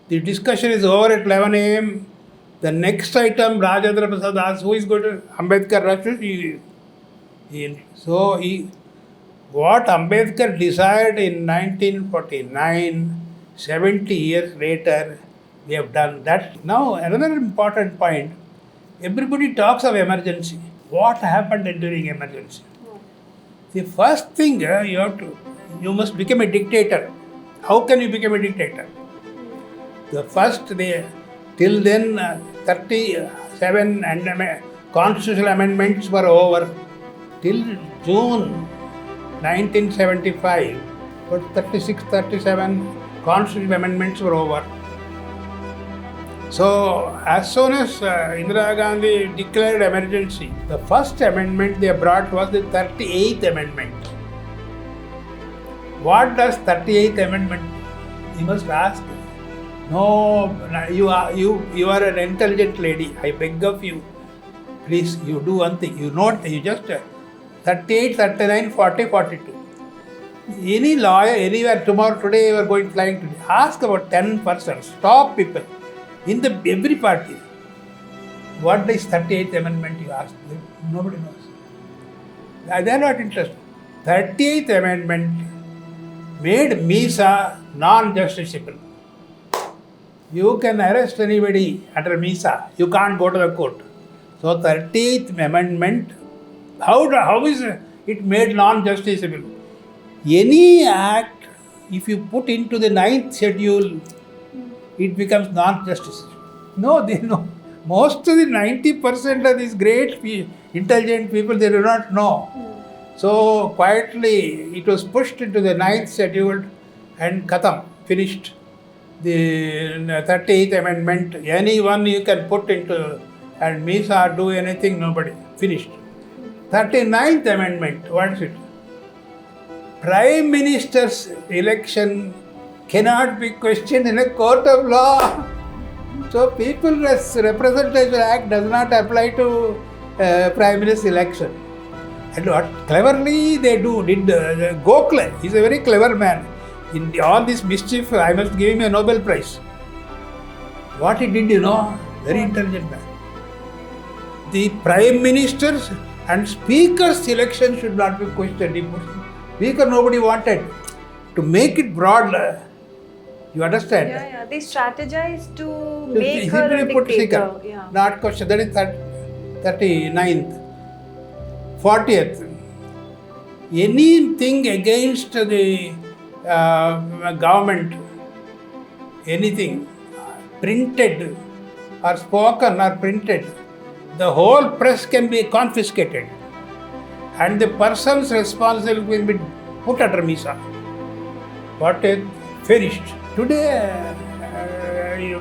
The discussion is over at 11 a.m. The next item, Rajendra Prasad asks, who is going to? Ambedkar rushes. What Ambedkar desired in 1949, 70 years later, we have done that. Now, another important point, everybody talks of emergency. What happened during emergency? The first thing you must become a dictator. How can you become a dictator? The first, till then, 37 and constitutional amendments were over. Till June 1975, but 36, 37 constitutional amendments were over. So, as soon as Indira Gandhi declared emergency, the first amendment they brought was the 38th Amendment. What does 38th Amendment? You must ask. No, you are an intelligent lady. I beg of you. Please, you do one thing. You just 38, 39, 40, 42. Any lawyer, anywhere, tomorrow, today, you are going flying today. Ask about 10 persons. Stop people. In every party. What is 38th Amendment, you ask? Nobody knows. They are not interested. 38th Amendment made MISA non-justiciable. You can arrest anybody under MISA. You can't go to the court. So 38th Amendment, how is it made non-justiciable? Any act, if you put into the 9th schedule, it becomes non-justiciable. No, they know. Most of the 90% of these great intelligent people, they do not know. So quietly, it was pushed into the 9th schedule and khatam, finished. The 38th Amendment, anyone you can put into and MISA do anything, nobody. Finished. 39th Amendment, what is it? Prime Minister's election cannot be questioned in a court of law. So People's Representation Act does not apply to Prime Minister's election. And what cleverly they did Gokhale, he's a very clever man. In all this mischief, I must give him a Nobel Prize. What he did, very intelligent man. The Prime Minister's and Speaker's election should not be questioned. Speaker nobody wanted. To make it broad, you understand? Yeah. They strategized to make her a put dictator. speaker, not question. That is 39th. 40th. Anything against the government, anything printed or spoken or printed, the whole press can be confiscated and the persons responsible will be put under MISA. What is finished. Today,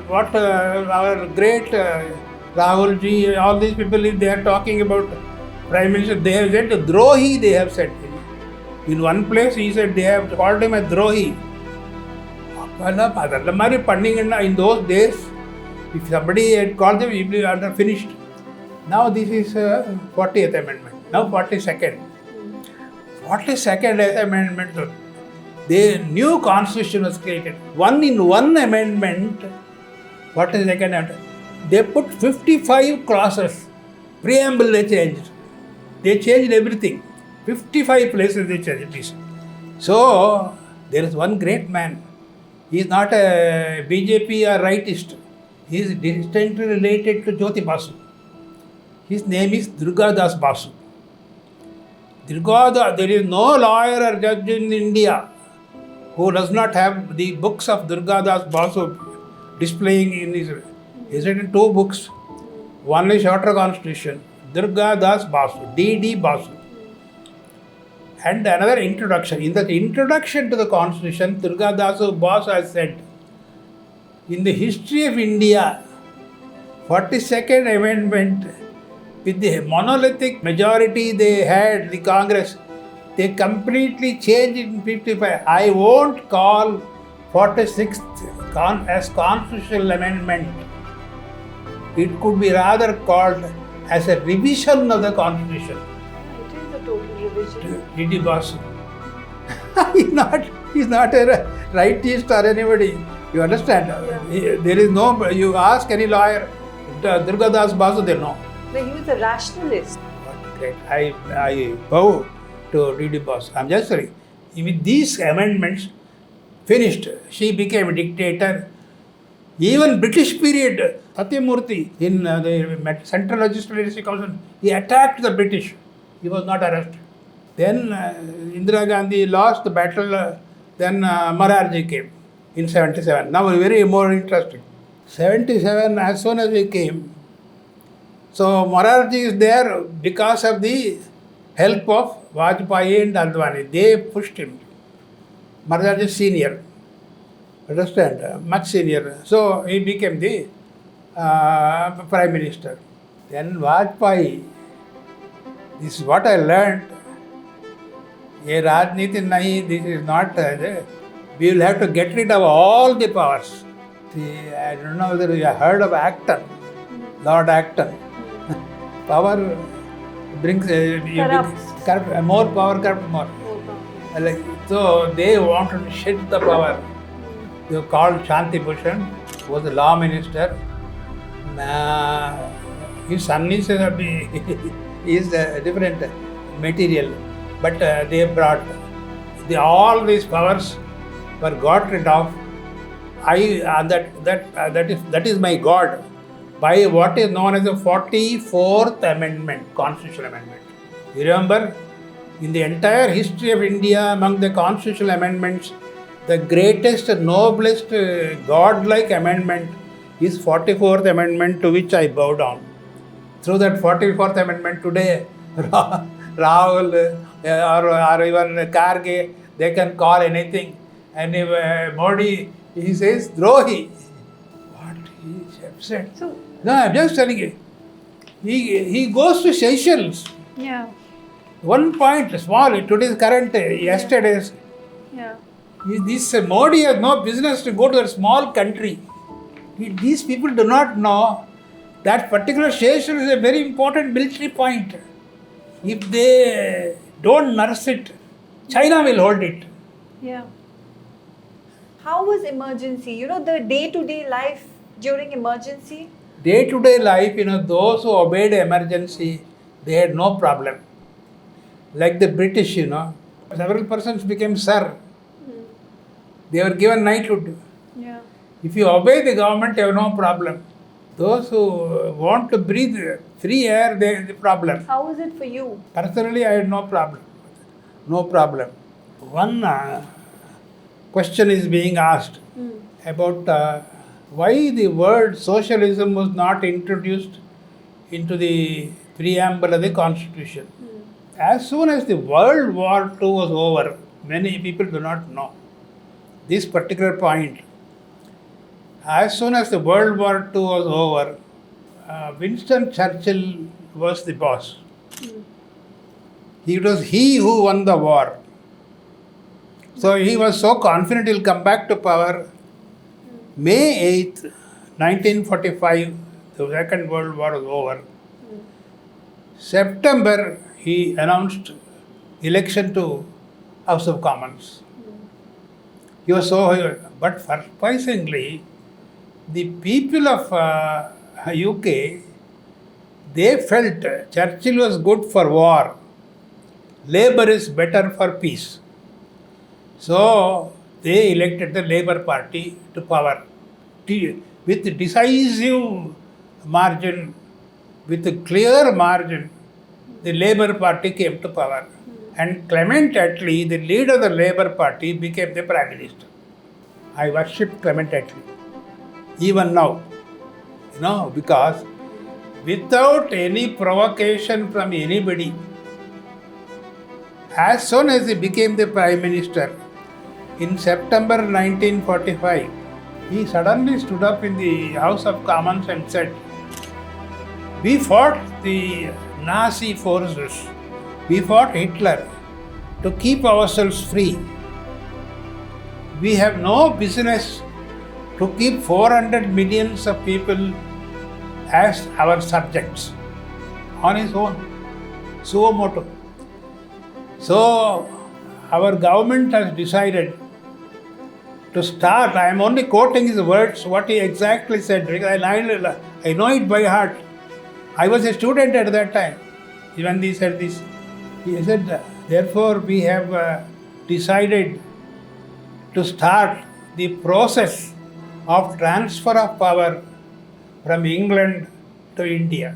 what our great Rahul ji, all these people, they are talking about Prime Minister, they have said Drohi, they have said. In one place, he said they have called him a Drohi. In those days, if somebody had called them, he would be under finished. Now this is 40th Amendment. Now 42nd. 42nd Amendment, the new constitution was created. One amendment, 42nd Amendment, they put 55 clauses. Preamble they changed. They changed everything. 55 places they changed it. So, there is one great man. He is not a BJP or rightist. He is distantly related to Jyoti Basu. His name is Durgadas Basu. There is no lawyer or judge in India who does not have the books of Durgadas Basu displaying in his. He has written 2 books. One is Shorter Constitution, Durgadas Basu, D.D. Basu. And another introduction. In the introduction to the Constitution, Durgadas Basu has said, in the history of India, 42nd Amendment, with the monolithic majority they had, the Congress, they completely changed it in 55. I won't call 46th as constitutional amendment. It could be rather called as a revision of the Constitution. It is a total revision. D.D. Basu. He's not a rightist or anybody. You understand? There is no, you ask any lawyer, Durgadas Basu, they know. But he was a rationalist. Great. I bow to D.D. Basu. I'm just saying, with these amendments finished, she became a dictator. Even British period, Satyamurthy in the Central Legislative Council, he attacked the British. He was not arrested. Then Indira Gandhi lost the battle. Then Morarji came in 77. Now very more interesting. 77, as soon as we came, So Morarji is there because of the help of Vajpayee and Advani. They pushed him. Morarji is senior. Understand? Much senior. So he became the Prime Minister. Then Vajpayee, this is what I learned. ये राजनीति नहीं, this is not. We will have to get rid of all the powers. See, I don't know whether you have heard of Acton, Lord Acton. Power brings more power, corrupt more. Like, so they wanted to shed the power. They called Shanti Bhushan, who was the law minister. His son is a different material, but they brought all these powers were got rid of. That is my God by what is known as the 44th Amendment, Constitutional Amendment. You remember, in the entire history of India, among the constitutional amendments, the greatest, noblest, godlike amendment is 44th Amendment, to which I bow down. Through that 44th Amendment today, Rahul or even Karge, they can call anything. And if Modi, he says, Drohi. What? He is upset. So, No, I'm just telling you. He goes to Seychelles. yeah. One point, small, today's current, yesterday's. Yeah. This Modi has no business to go to a small country. These people do not know that particular Seychelles is a very important military point. If they don't nurse it, China will hold it. Yeah. How was emergency? You know, the day-to-day life during emergency? Day-to-day life, those who obeyed emergency, they had no problem. Like the British, several persons became sir. They were given knighthood. Yeah. If you obey the government, you have no problem. Those who want to breathe free air, they have the problem. How was it for you? Personally, I had no problem. No problem. One question is being asked about why the word socialism was not introduced into the preamble of the Constitution. As soon as the World War II was over, many people do not know this particular point. As soon as the World War II was over, Winston Churchill was the boss. It was he who won the war. So he was so confident he'll come back to power. May 8th, 1945, the Second World War was over. September, he announced election to House of Commons. He was so, but surprisingly, the people of UK, they felt Churchill was good for war. Labour is better for peace. So they elected the Labour Party to power. With decisive margin, with a clear margin, the Labour Party came to power. And Clement Attlee, the leader of the Labour Party, became the Prime Minister. I worship Clement Attlee. Even now, because without any provocation from anybody, as soon as he became the Prime Minister, in September 1945, he suddenly stood up in the House of Commons and said, we fought the Nazi forces, we fought Hitler to keep ourselves free. We have no business to keep 400 millions of people as our subjects on his own, suo motu. So, our government has decided to start, I am only quoting his words, what he exactly said, because I know it by heart. I was a student at that time, when he said this. He said, therefore we have decided to start the process of transfer of power from England to India.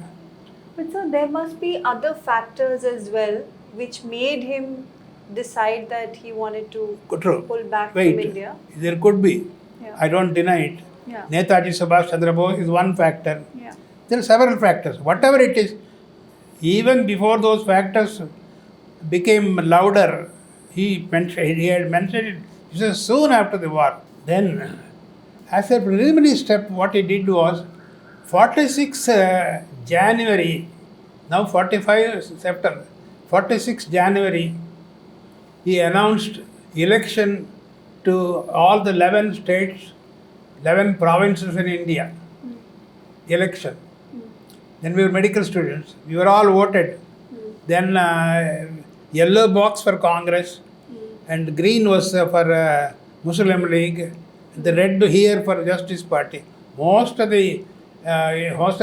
But sir, there must be other factors as well which made him decide that he wanted to pull back from India. There could be. Yeah. I don't deny it. Yeah. Netaji Subhash Chandra Bose is one factor. Yeah. There are several factors. Whatever it is, even before those factors became louder, he had mentioned it. He said soon after the war. Then, as a preliminary step, what he did was 46 January, now 45 September, 46 January, he announced election to all the 11 states, 11 provinces in India. Election. Then we were medical students. We were all voted. Then yellow box for Congress and green was for Muslim League. The red here for Justice Party. Most of India it was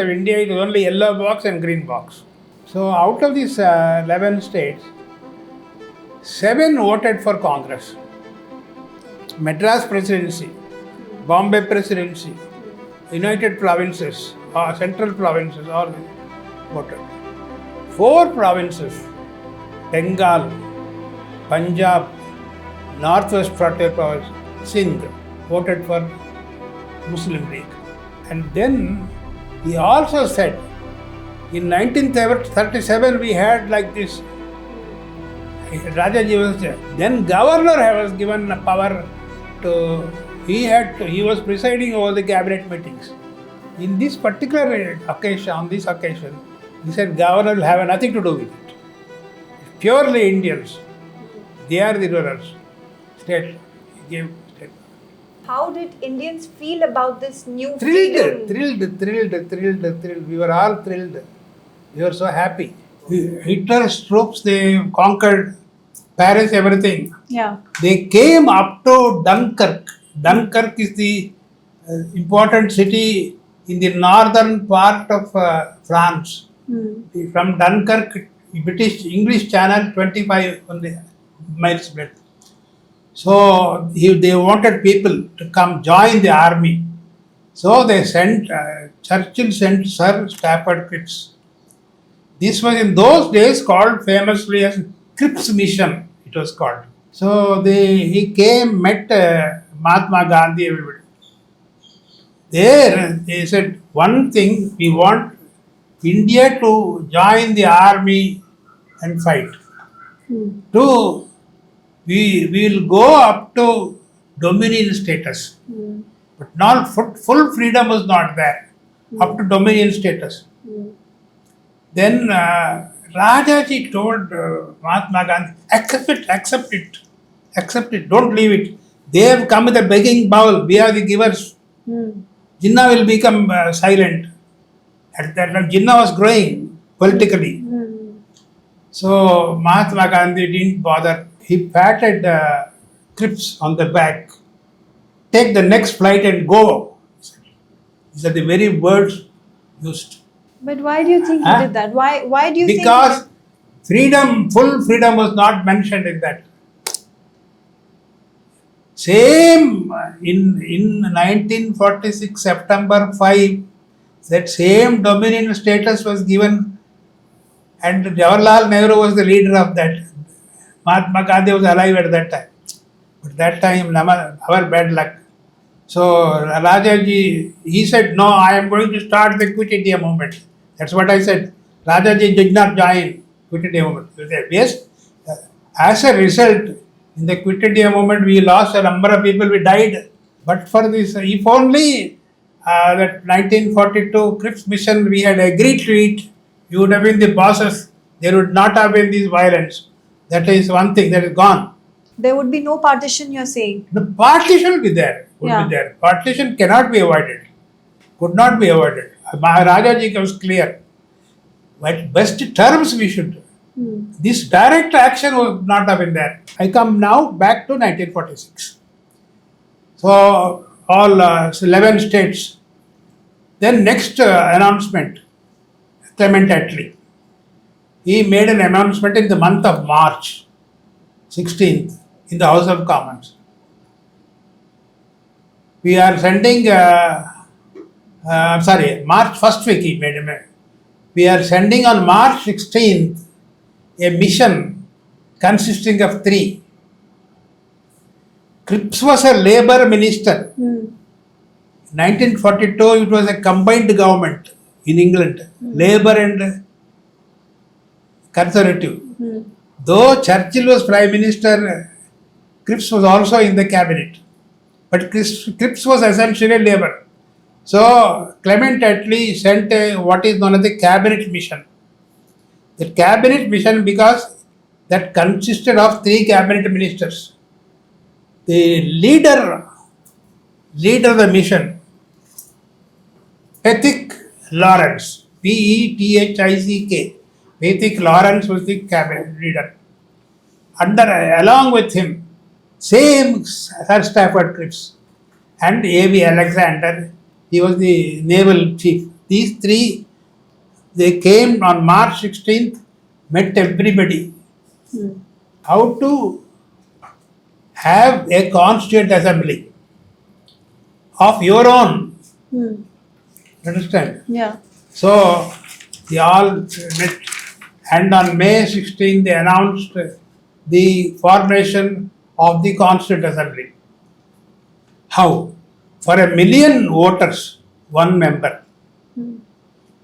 only yellow box and green box. So out of these 11 states, 7 voted for Congress. Madras Presidency, Bombay Presidency, United Provinces, or Central Provinces, all voted. 4 provinces, Bengal, Punjab, Northwest Frontier Province, Sindh, voted for Muslim League. And then he also said, in 1937 we had like this, Rajaji was there. Then governor was given power to, he was presiding over the cabinet meetings. In this particular occasion, on this occasion, he said governor will have nothing to do with it. Purely Indians. They are the rulers. State. He gave state. How did Indians feel about this new Thrilled. freedom? We were all thrilled. We were so happy. Hitler's troops, they conquered Paris, everything. Yeah. They came up to Dunkirk. Dunkirk is the important city in the northern part of France. From Dunkirk, British English Channel, 25 miles breadth. So they wanted people to come join the army. So they sent, Churchill sent Sir Stafford Cripps. This was in those days called famously as Cripps Mission, it was called. So he came, met Mahatma Gandhi, everybody. There they said, one thing, we want India to join the army and fight. 2, we will go up to dominion status. But not full freedom was not there. Up to dominion status. Then Rajaji told Mahatma Gandhi, accept it, don't leave it. They have come with a begging bowl, we are the givers. Jinnah will become silent. At that time, Jinnah was growing politically. So Mahatma Gandhi didn't bother. He patted Cripps on the back. Take the next flight and go. These are the very words used. But why do you think he did that? Why do you think? Because full freedom was not mentioned in that. Same in 1946, September 5, that same dominion status was given, and Jawaharlal Nehru was the leader of that. Mahatma Gandhi was alive at that time. But that time, our bad luck. So Rajaji, he said, no, I am going to start the Quit India movement. That's what I said. Rajaji did not join Quit India movement. Yes, as a result, in the Quit India movement, we lost a number of people, we died. But for this, if only that 1942 Cripps mission, we had agreed to it, we would have been the bosses. There would not have been this violence. That is one thing that is gone. There would be no partition, you're saying? The partition will be there. Would be there. Partition cannot be avoided. Could not be avoided. Rajaji was clear. But best terms we should do. This direct action would not have been there. I come now back to 1946. So all 11 states. Then next announcement, Clement Attlee. He made an announcement in the month of March 16th in the House of Commons. We are sending, March first week he made a. We are sending on March 16th a mission consisting of 3. Cripps was a labor minister. 1942 it was a combined government, in England, Labour and Conservative. Though Churchill was Prime Minister, Cripps was also in the cabinet. But Cripps was essentially Labour. So Clement Attlee sent what is known as the cabinet mission. The cabinet mission, because that consisted of 3 cabinet ministers. The leader of the mission, Pethick Lawrence, Pethick, Pethick Lawrence was the cabinet leader. Along with him, same Sir Stafford Cripps and A.V. Alexander, he was the naval chief. These 3, they came on March 16th, met everybody. How to have a constituent assembly of your own. Understand? Yeah. So they all met, and on May 16 they announced the formation of the Constituent Assembly. How? For 1 million voters, 1 member.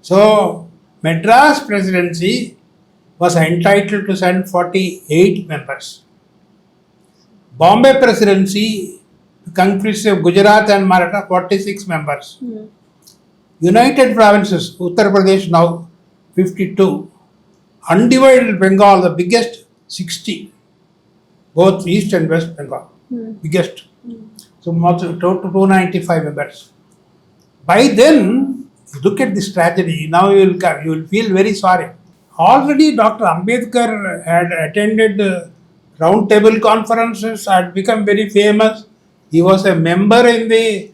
So Madras Presidency was entitled to send 48 members. Bombay Presidency consists of Gujarat and Maratha, 46 members. United Provinces, Uttar Pradesh now 52. Undivided Bengal, the biggest, 60. Both East and West Bengal, biggest. So total 295 members. By then, look at this tragedy. Now you will feel very sorry. Already Dr. Ambedkar had attended round table conferences, had become very famous. He was a member in the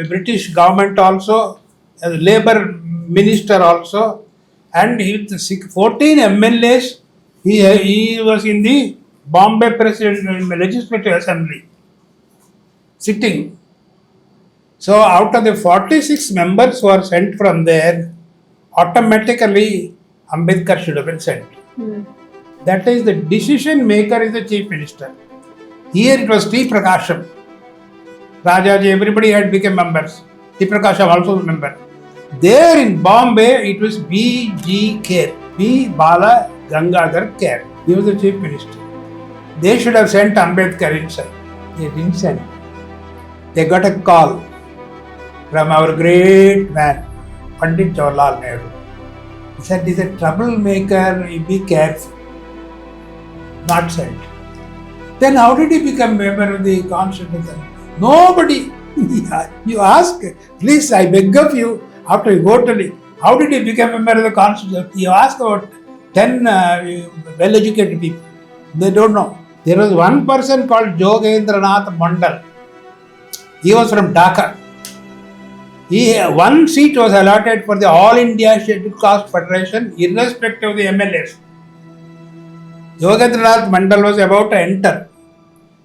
British government also, as a Labour minister also, and he with 14 MLAs, he was in the Bombay Legislative Assembly sitting. So out of the 46 members who are sent from there, automatically Ambedkar should have been sent. That is, the decision maker is the chief minister. Here it was T. Prakasham, Rajaji, everybody had become members. T. Prakasham also a member. There in Bombay, it was B.G. Kher, B. Bala Gangadhar Kher. He was the chief minister. They should have sent Ambedkar inside. They didn't send. They got a call from our great man, Pandit Jawaharlal Nehru. He said, he's a troublemaker, be careful. Not sent. Then how did he become member of the Constitution? Nobody. You ask, please, I beg of you, after you go to the, how did he become a member of the Constitution? You ask about 10 well-educated people. They don't know. There was one person called Jogendranath Mandal. He was from Dhaka. One seat was allotted for the All India Scheduled Caste Federation, irrespective of the MLAs. Jogendranath Mandal was about to enter.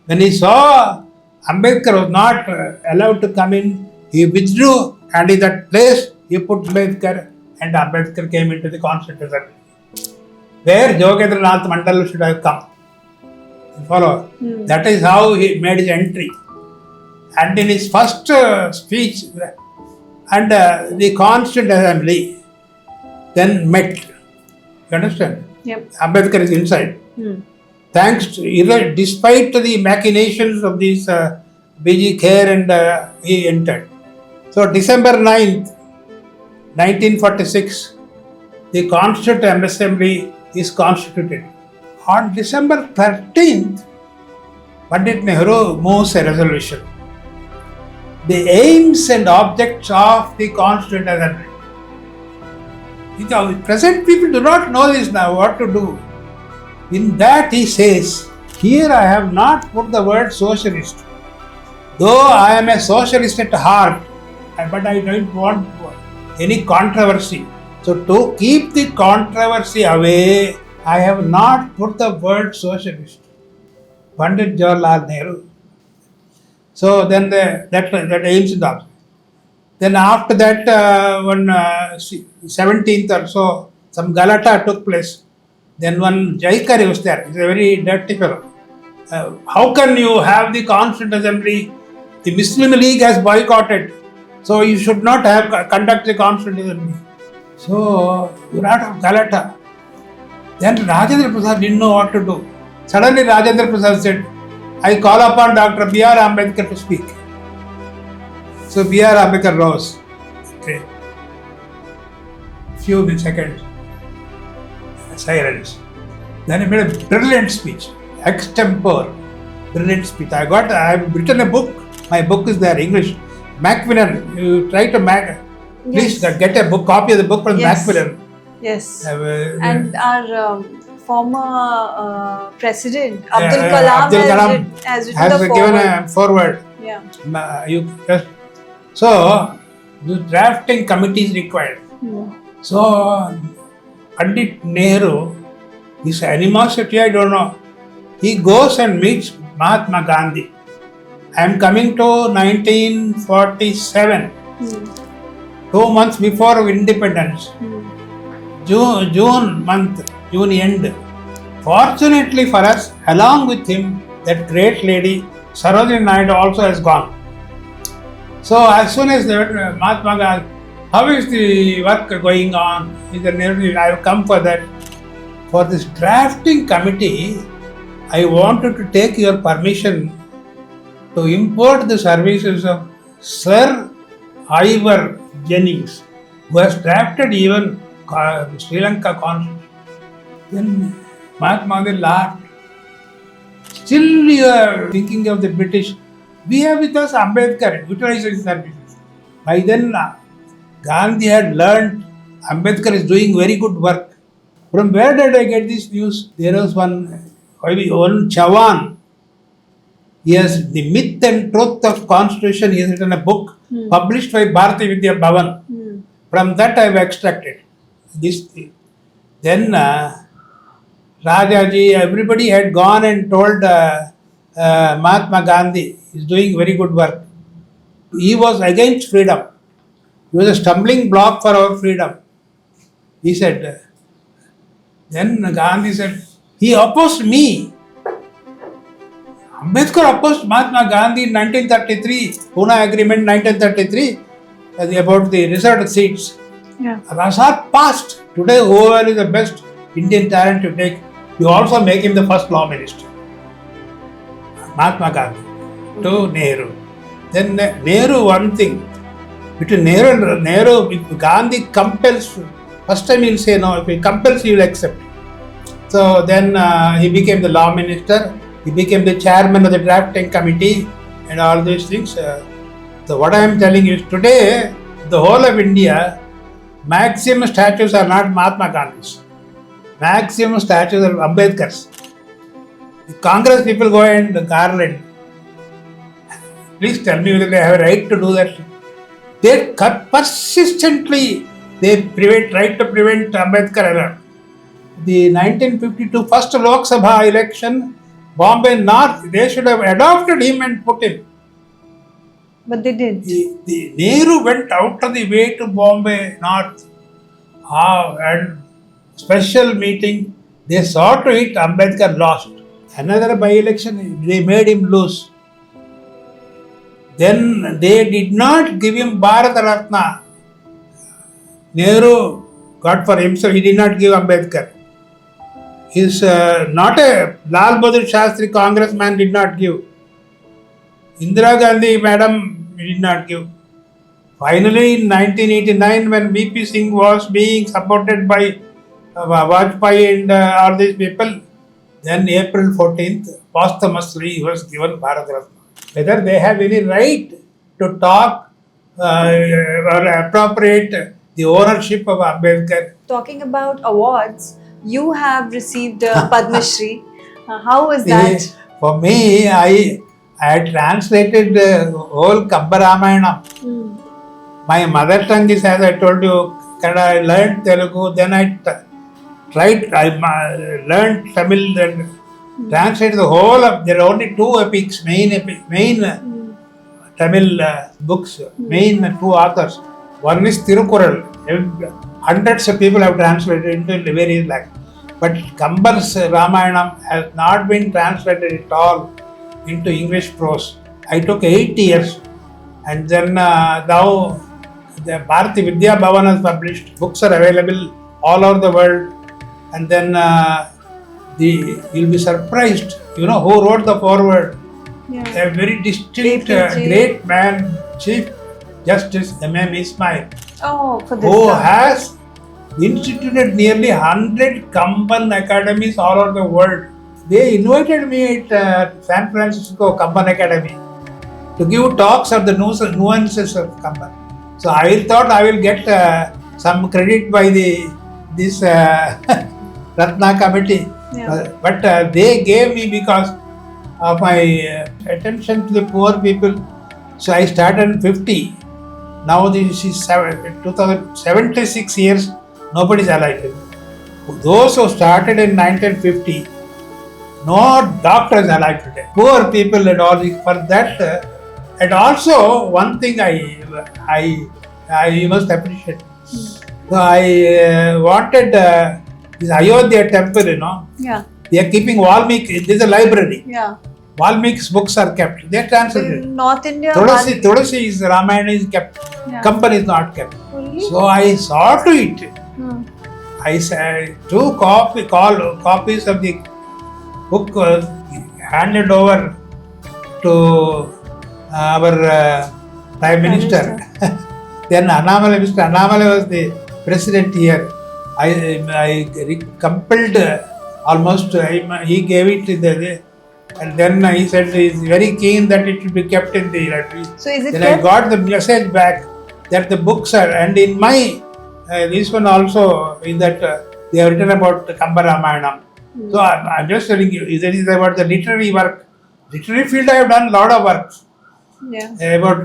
When he saw Ambedkar was not allowed to come in, he withdrew, and in that place he put Ambedkar, and Ambedkar came into the Constitution, where Jogendranath Mandal should have come. You follow? That is how he made his entry. And in his first speech, and the Constituent Assembly then met. You understand? Yep. Ambedkar is inside. Thanks to, despite the machinations of these B.G. Kher, and he entered. So December 9th, 1946, the Constituent Assembly is constituted. On December 13th, Pandit Nehru moves a resolution. The aims and objects of the Constituent Assembly. Present people do not know this now, what to do. In that he says, here I have not put the word socialist. Though I am a socialist at heart, but I don't want any controversy. So to keep the controversy away, I have not put the word socialist. Pandit Jawaharlal Nehru. So then that aims and objects. Then after that, on 17th or so, some Galata took place. Then one Jaikari was there. He's a very dirty fellow. How can you have the Constituent Assembly? The Muslim League has boycotted. So you should not have conduct the constitution. So you're out of Galata. Then Rajendra Prasad didn't know what to do. Suddenly Rajendra Prasad said, I call upon Dr. B.R. Ambedkar to speak. So B.R. Ambedkar rose. Okay. Few seconds. Silence. Then he made a brilliant speech. Extempore. Brilliant speech. I've written a book. My book is there, English. Macmillan. You try to please get a book, copy of the book from Macmillan. Yes. And our former president, Abdul Kalam, has given a foreword. Yeah. So, the drafting committee is required. So, Pandit Nehru, his animosity, I don't know. He goes and meets Mahatma Gandhi. I am coming to 1947, 2 months before independence. June end. Fortunately for us, along with him, that great lady, Sarojini Naidu also has gone. So as soon as Mahatma Gandhi, how is the work going on? I have come for that. For this drafting committee, I wanted to take your permission to import the services of Sir Ivor Jennings, who has drafted even Sri Lanka Constitution. Then Mahatma Gandhi laughed. Still you are thinking of the British. We have with us Ambedkar, utilizing services. By then Gandhi had learned Ambedkar is doing very good work. From where did I get this news? There was one Chavan. He has The Myth and Truth of Constitution. He has written a book published by Bharati Vidya Bhavan. From that I have extracted this thing. Then Rajaji, everybody had gone and told Mahatma Gandhi is doing very good work. He was against freedom. He was a stumbling block for our freedom. He said. Then Gandhi said, he opposed me. Ambedkar opposed Mahatma Gandhi in 1933, Pune Agreement 1933, about the reserved seats. Rasat passed. Today, whoever is the best Indian talent to take, you also make him the first law minister. Mahatma Gandhi to Nehru. Then Nehru, one thing. Between Nehru and Nehru, if Gandhi compels, first time he will say no, if he compels, he will accept. So then he became the law minister, he became the chairman of the drafting committee and all these things. So what I am telling you is today, the whole of India, maximum statues are not Mahatma Gandhi's. Maximum statues are Ambedkar's. The Congress people go and garland. Please tell me whether they have a right to do that. They persistently, they try to prevent Ambedkar error. The 1952 first Lok Sabha election, Bombay North, they should have adopted him and put him. But they didn't. The Nehru went out of the way to Bombay North. And special meeting, they saw to it, Ambedkar lost. Another by-election, they made him lose. Then they did not give him Bharat Ratna. Nehru got for himself, he did not give Ambedkar. He's not a Lal Bahadur Shastri congressman did not give. Indira Gandhi madam did not give. Finally in 1989 when VP Singh was being supported by Vajpayee and all these people, then April 14th posthumously he was given Bharat Ratna. Whether they have any right to talk or appropriate the ownership of Ambedkar. Talking about awards, you have received Padma Shri. How was that? For me, I translated the whole Kabba Ramayana. My mother tongue is, as I told you, Kannada. I learned Telugu. Then I learned Tamil and translated the whole of. There are only two epics, main Tamil books, main two authors. One is Tirukural. Hundreds of people have translated into various languages. But Kambar's Ramayana has not been translated at all into English prose. I took 8 years And then now the Bharati Vidya Bhavan has published. Books are available all over the world. And then you'll be surprised. You know who wrote the foreword? Yeah. A very distinct, APJ. great man, Chief Justice M.M. Ismail, Oh, for this who term. has instituted nearly 100 Kamban academies all over the world. They invited me at San Francisco Kamban Academy to give talks of the nuances of Kamban. So I thought I will get some credit by this Ratna committee. Yeah. But they gave me because of my attention to the poor people. So I started in 50. Now this is 2076 years, nobody is alive. Those who started in 1950, no doctor is alive today. Poor people and all. For that, and also one thing I must appreciate. So I wanted this Ayodhya temple, you know. Yeah. They are keeping Valmiki. There is a library. Yeah. Valmiki's books are kept. They are translated. In North India. Tulsi is Ramayana is kept. Yeah. Kamban is not kept. Only? So I saw to it. I said 2 copies of the book was handed over to our Prime Minister. Then Mr. Annamale was the president here. I compelled almost, he gave it to the, and then he said he is very keen that it should be kept in the library. So is it Then kept? I got the message back that the books are, and in my, this one also, in that they have written about the Kamba Ramayana. So I'm just telling you, this is about the literary work. Literary field I have done a lot of works. Yeah. About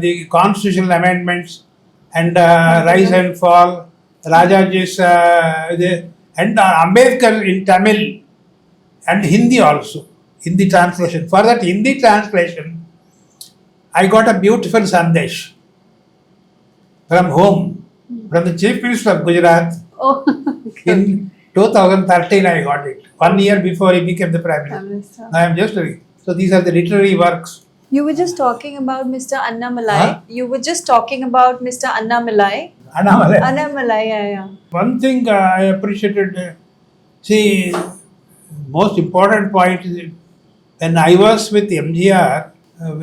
the constitutional amendments and rise and fall, Rajaji's and Ambedkar in Tamil and Hindi also, Hindi translation. For that Hindi translation, I got a beautiful sandesh from home, from the Chief Minister of Gujarat. Oh, In 2013 I got it, 1 year before he became the Prime Minister. I am just doing. So these are the literary works. You were just talking about Mr. Annamalai. Huh? You were just talking about Mr. Annamalai. Annamale. Annamalai, yeah. One thing I appreciated, see, most important point is when I was with MGR,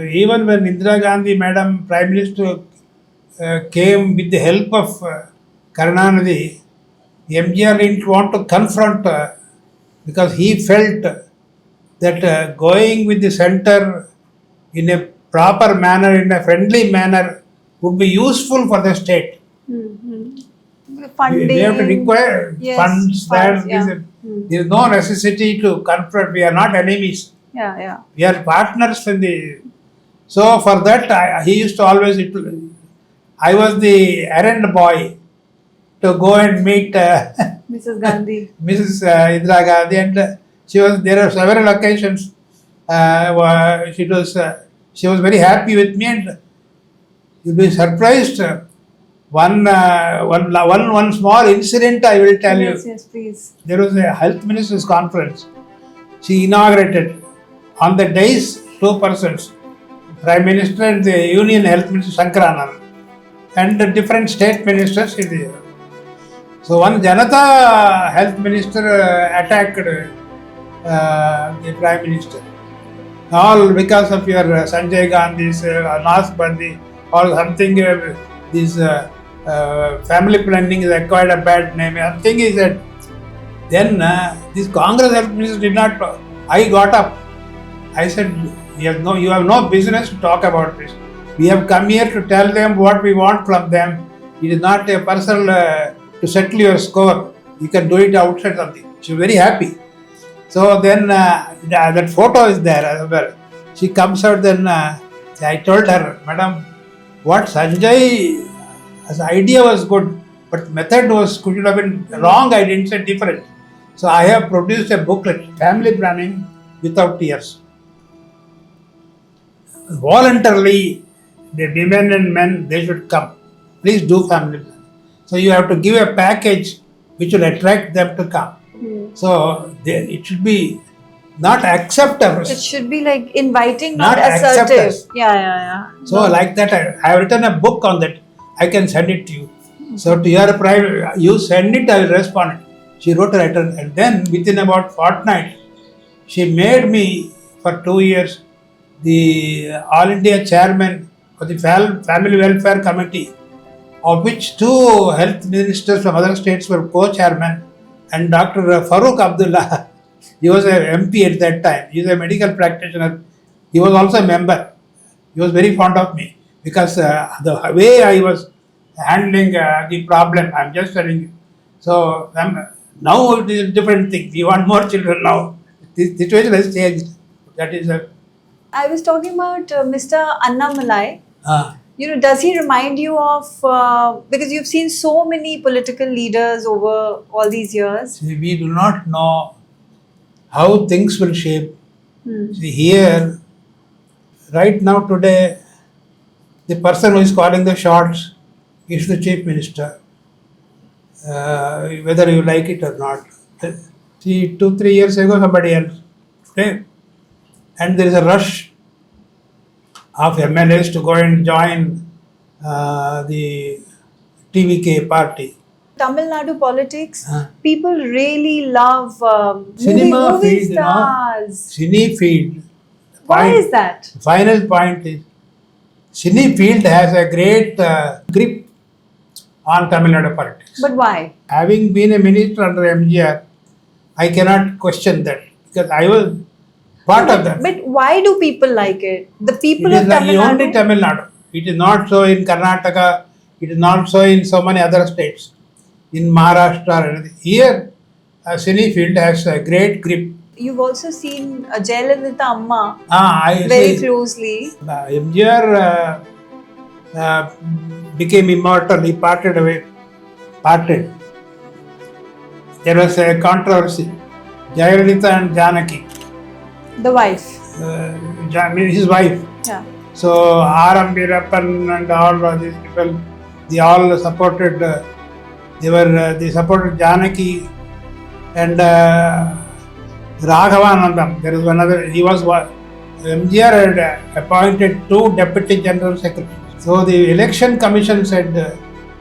even when Indira Gandhi, Madam Prime Minister, came with the help of Karunanidhi, MGR didn't want to confront because he felt that going with the center in a proper manner, in a friendly manner, would be useful for the state. Funding. We have to require Yes, funds. yeah. There is no necessity to confront. We are not enemies. Yeah. We are partners in the. So for that, he used to always. I was the errand boy to go and meet Mrs. Gandhi. Mrs. Indira Gandhi, and she was. There are several occasions. She was very happy with me, and you'll be surprised. One small incident I will tell you. Yes, please. There was a health ministers conference. She inaugurated on the days 2 persons, Prime Minister and the Union Health Minister Shankaranand, and the different state ministers. So one Janata Health Minister attacked the Prime Minister. All because of your Sanjay Gandhi's Nasbandi or something. This family planning is acquired a bad name. The thing is that then this Congress health minister did not. I got up. I said, you have no business to talk about this. We have come here to tell them what we want from them. It is not a personal to settle your score. You can do it outside something. She was very happy. So then that photo is there as well. She comes out. Then I told her, Madam, what Sanjay, as idea was good, but method could have been wrong. I didn't say different. So I have produced a booklet, Family Planning Without Tears. Voluntarily, the women and men, they should come. Please do family planning. So you have to give a package which will attract them to come. So it should be not accept us. It should be like inviting, not, Not accept assertive. us. Yeah. So like that, I have written a book on that. I can send it to you. So to your private, you send it, I will respond. She wrote a letter, and then within about fortnight, she made me for 2 years the All India Chairman of the Family Welfare Committee, of which two health ministers from other states were co-chairmen, and Dr. Farooq Abdullah, he was a MP at that time. He was a medical practitioner. He was also a member. He was very fond of me because the way I was handling the problem, I'm just telling you. So now it is a different thing. We want more children now. The situation has changed. That is a. I was talking about Mr. Annamalai. Uh, Does he remind you of, because you've seen so many political leaders over all these years? See, we do not know how things will shape. See, here, right now, today, the person who is calling the shots is the chief minister, whether you like it or not. See, 2-3 years ago, somebody else. Okay? And there is a rush of MLAs to go and join the TVK party. Tamil Nadu politics, Huh. people really love Cinema movie field, stars. Cine field. Why is that? The final point is, Cine field has a great grip on Tamil Nadu politics. But why? Having been a minister under MGR, I cannot question that because I was part of that. But why do people like it? The people It of is like Tamil only Nadu. Tamil Nadu. It is not so in Karnataka. It is not so in so many other states. In Maharashtra or anything. Here, Cine field has a great grip. You've also seen Jayalalithaa Amma I very say, closely. MGR became immortal. He parted away. There was a controversy. Jayalalithaa and Janaki, The wife. his wife. Yeah. So R.M. Veerappan and all of these people, they all supported. They supported Janaki and Raghavanandam. There is another. He was MGR had appointed 2 deputy general secretaries. So the election commission said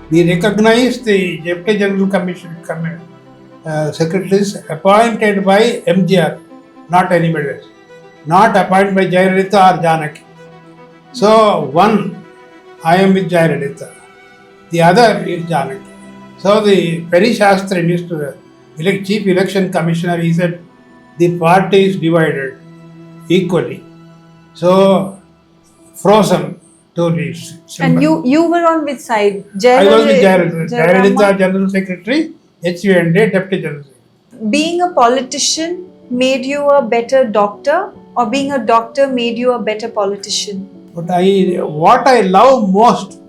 we recognize the deputy general commission secretaries appointed by MGR, not anybody else, not appointed by Jayalalithaa or Janaki. So one, I am with Jayalalithaa, the other is Janaki. So the Peri Shastri, Mr. Chief Election Commissioner, he said the party is divided equally. So frozen to this. And you were on which side? I was with Jayalalithaa General Secretary, HUND Deputy General Secretary. Being a politician made you a better doctor, or being a doctor made you a better politician? But what I love most,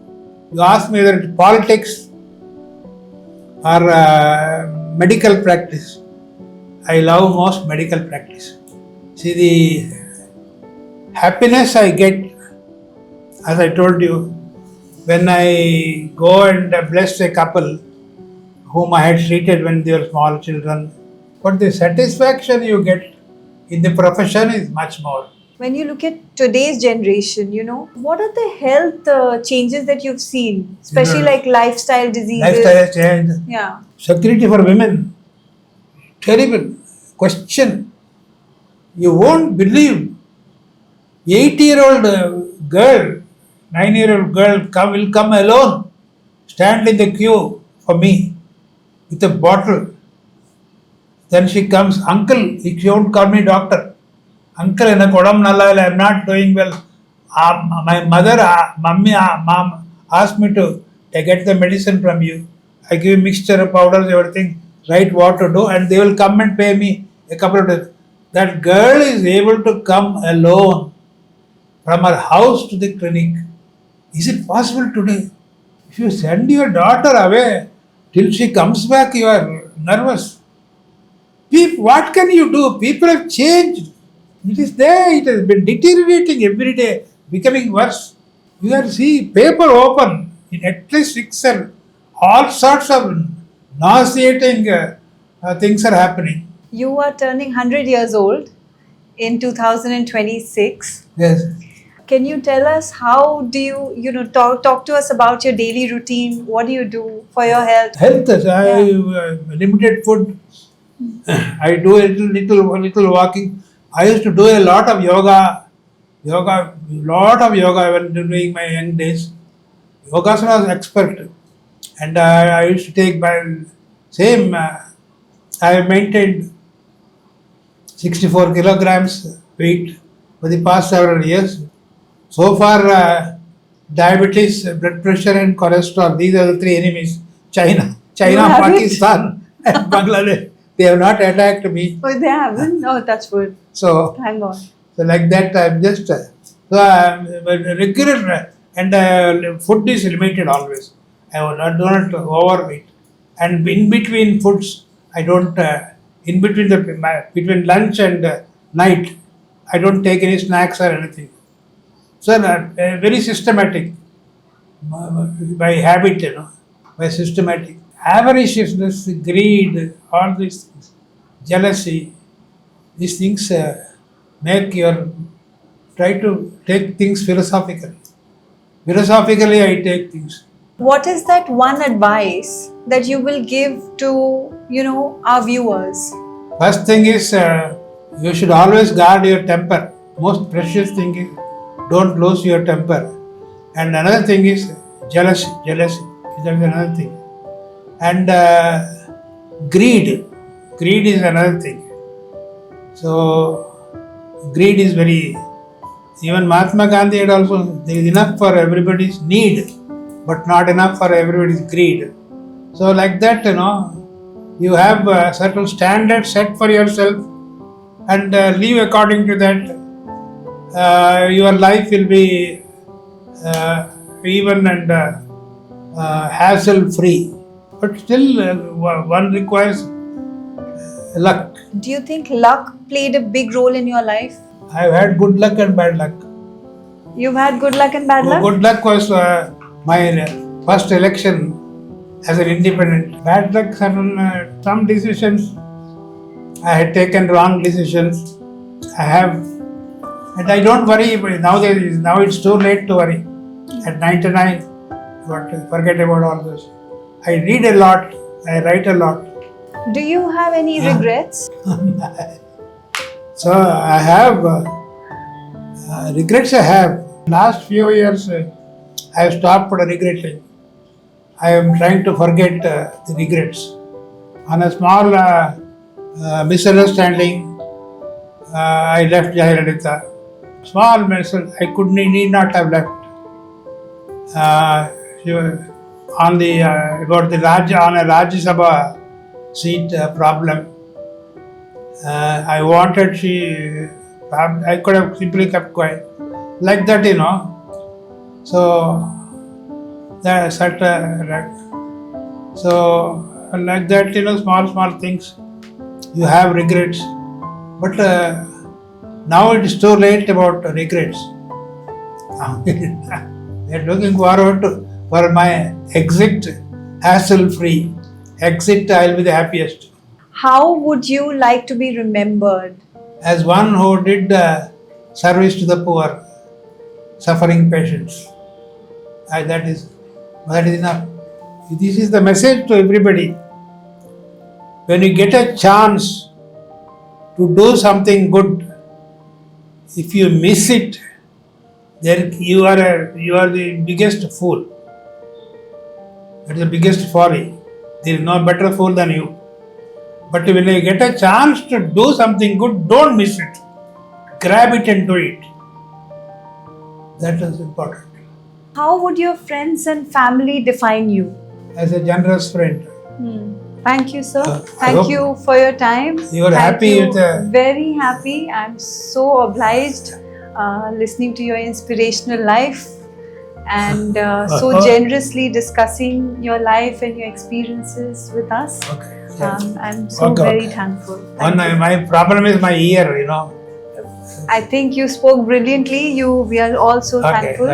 you ask me whether it's politics or medical practice. I love most medical practice. See, the happiness I get, as I told you, when I go and bless a couple whom I had treated when they were small children. But the satisfaction you get in the profession is much more. When you look at today's generation, what are the health changes that you've seen, especially like lifestyle diseases? Lifestyle change. Yeah. Security for women. Terrible. Question. You won't believe. 8-year-old girl, 9-year-old girl will come alone, stand in the queue for me with a bottle. Then she comes, uncle, she won't call me doctor. Uncle, I'm not doing well. My mother, mom asked me to get the medicine from you. I give mixture of powders, everything, write what to do, and they will come and pay me a couple of days. That girl is able to come alone from her house to the clinic. Is it possible today? If you send your daughter away till she comes back, you are nervous. What can you do? People have changed. It is there. It has been deteriorating every day, becoming worse. You can see paper open in at least 6 all sorts of nauseating things are happening. You are turning 100 years old. in 2026. Yes. Can you tell us how do you talk to us about your daily routine? What do you do for your health? Health, limited food. I do a little walking. I used to do a lot of yoga when during my young days. Yogasana was expert, and I used to take by same. I maintained 64 kilograms weight for the past several years. So far, diabetes, blood pressure, and cholesterol, these are the three enemies. China, have it? Pakistan, and Bangladesh. They have not attacked me. Oh, they haven't? No, touch wood. So, Thank God. so like that, I'm just regular and food is limited always. I do not overeat, and in between foods, I don't. In between between lunch and night, I don't take any snacks or anything. So very systematic by habit, by systematic. Avariciousness, greed, all these things, jealousy, these things make your try to take things philosophically. Philosophically, I take things. What is that one advice that you will give to, our viewers? First thing is you should always guard your temper. Most precious thing is don't lose your temper. And another thing is jealousy. That is another thing. And greed. Greed is another thing. So greed is very. Even Mahatma Gandhi had also, there is enough for everybody's need, but not enough for everybody's greed. So like that, you have a certain standard set for yourself and live according to that. Your life will be even and hassle free. But still, one requires luck. Do you think luck played a big role in your life? I've had good luck and bad luck. You've had good luck and bad luck? Good luck was my first election as an independent. Bad luck, some decisions I had taken wrong decisions. And I don't worry. Now it's too late to worry. At 99, forget about all this. I read a lot. I write a lot. Do you have any regrets? So I have regrets. I have. Last few years, I have stopped regretting. I am trying to forget the regrets. On a small misunderstanding, I left Jayalalithaa. Small misunderstanding, need not have left. On the about the on a Rajya Sabha seat problem. I wanted I could have simply kept quiet. Like that, So that's like that, small things. You have regrets. But now it is too late about regrets. We are looking forward for my exit hassle-free. Exit, I will be the happiest. How would you like to be remembered? As one who did service to the poor, suffering patients. That is enough. This is the message to everybody. When you get a chance to do something good, if you miss it, then you are the biggest fool. That is the biggest folly. There is no better fool than you. But when you get a chance to do something good, don't miss it. Grab it and do it. That is important. How would your friends and family define you? As a generous friend. Thank you, sir. Thank you for your time. You are happy with very happy. I'm so obliged listening to your inspirational life and so generously discussing your life and your experiences with us. Okay. Yes. I'm so very thankful. My problem is my ear, I think you spoke brilliantly. We are all so thankful.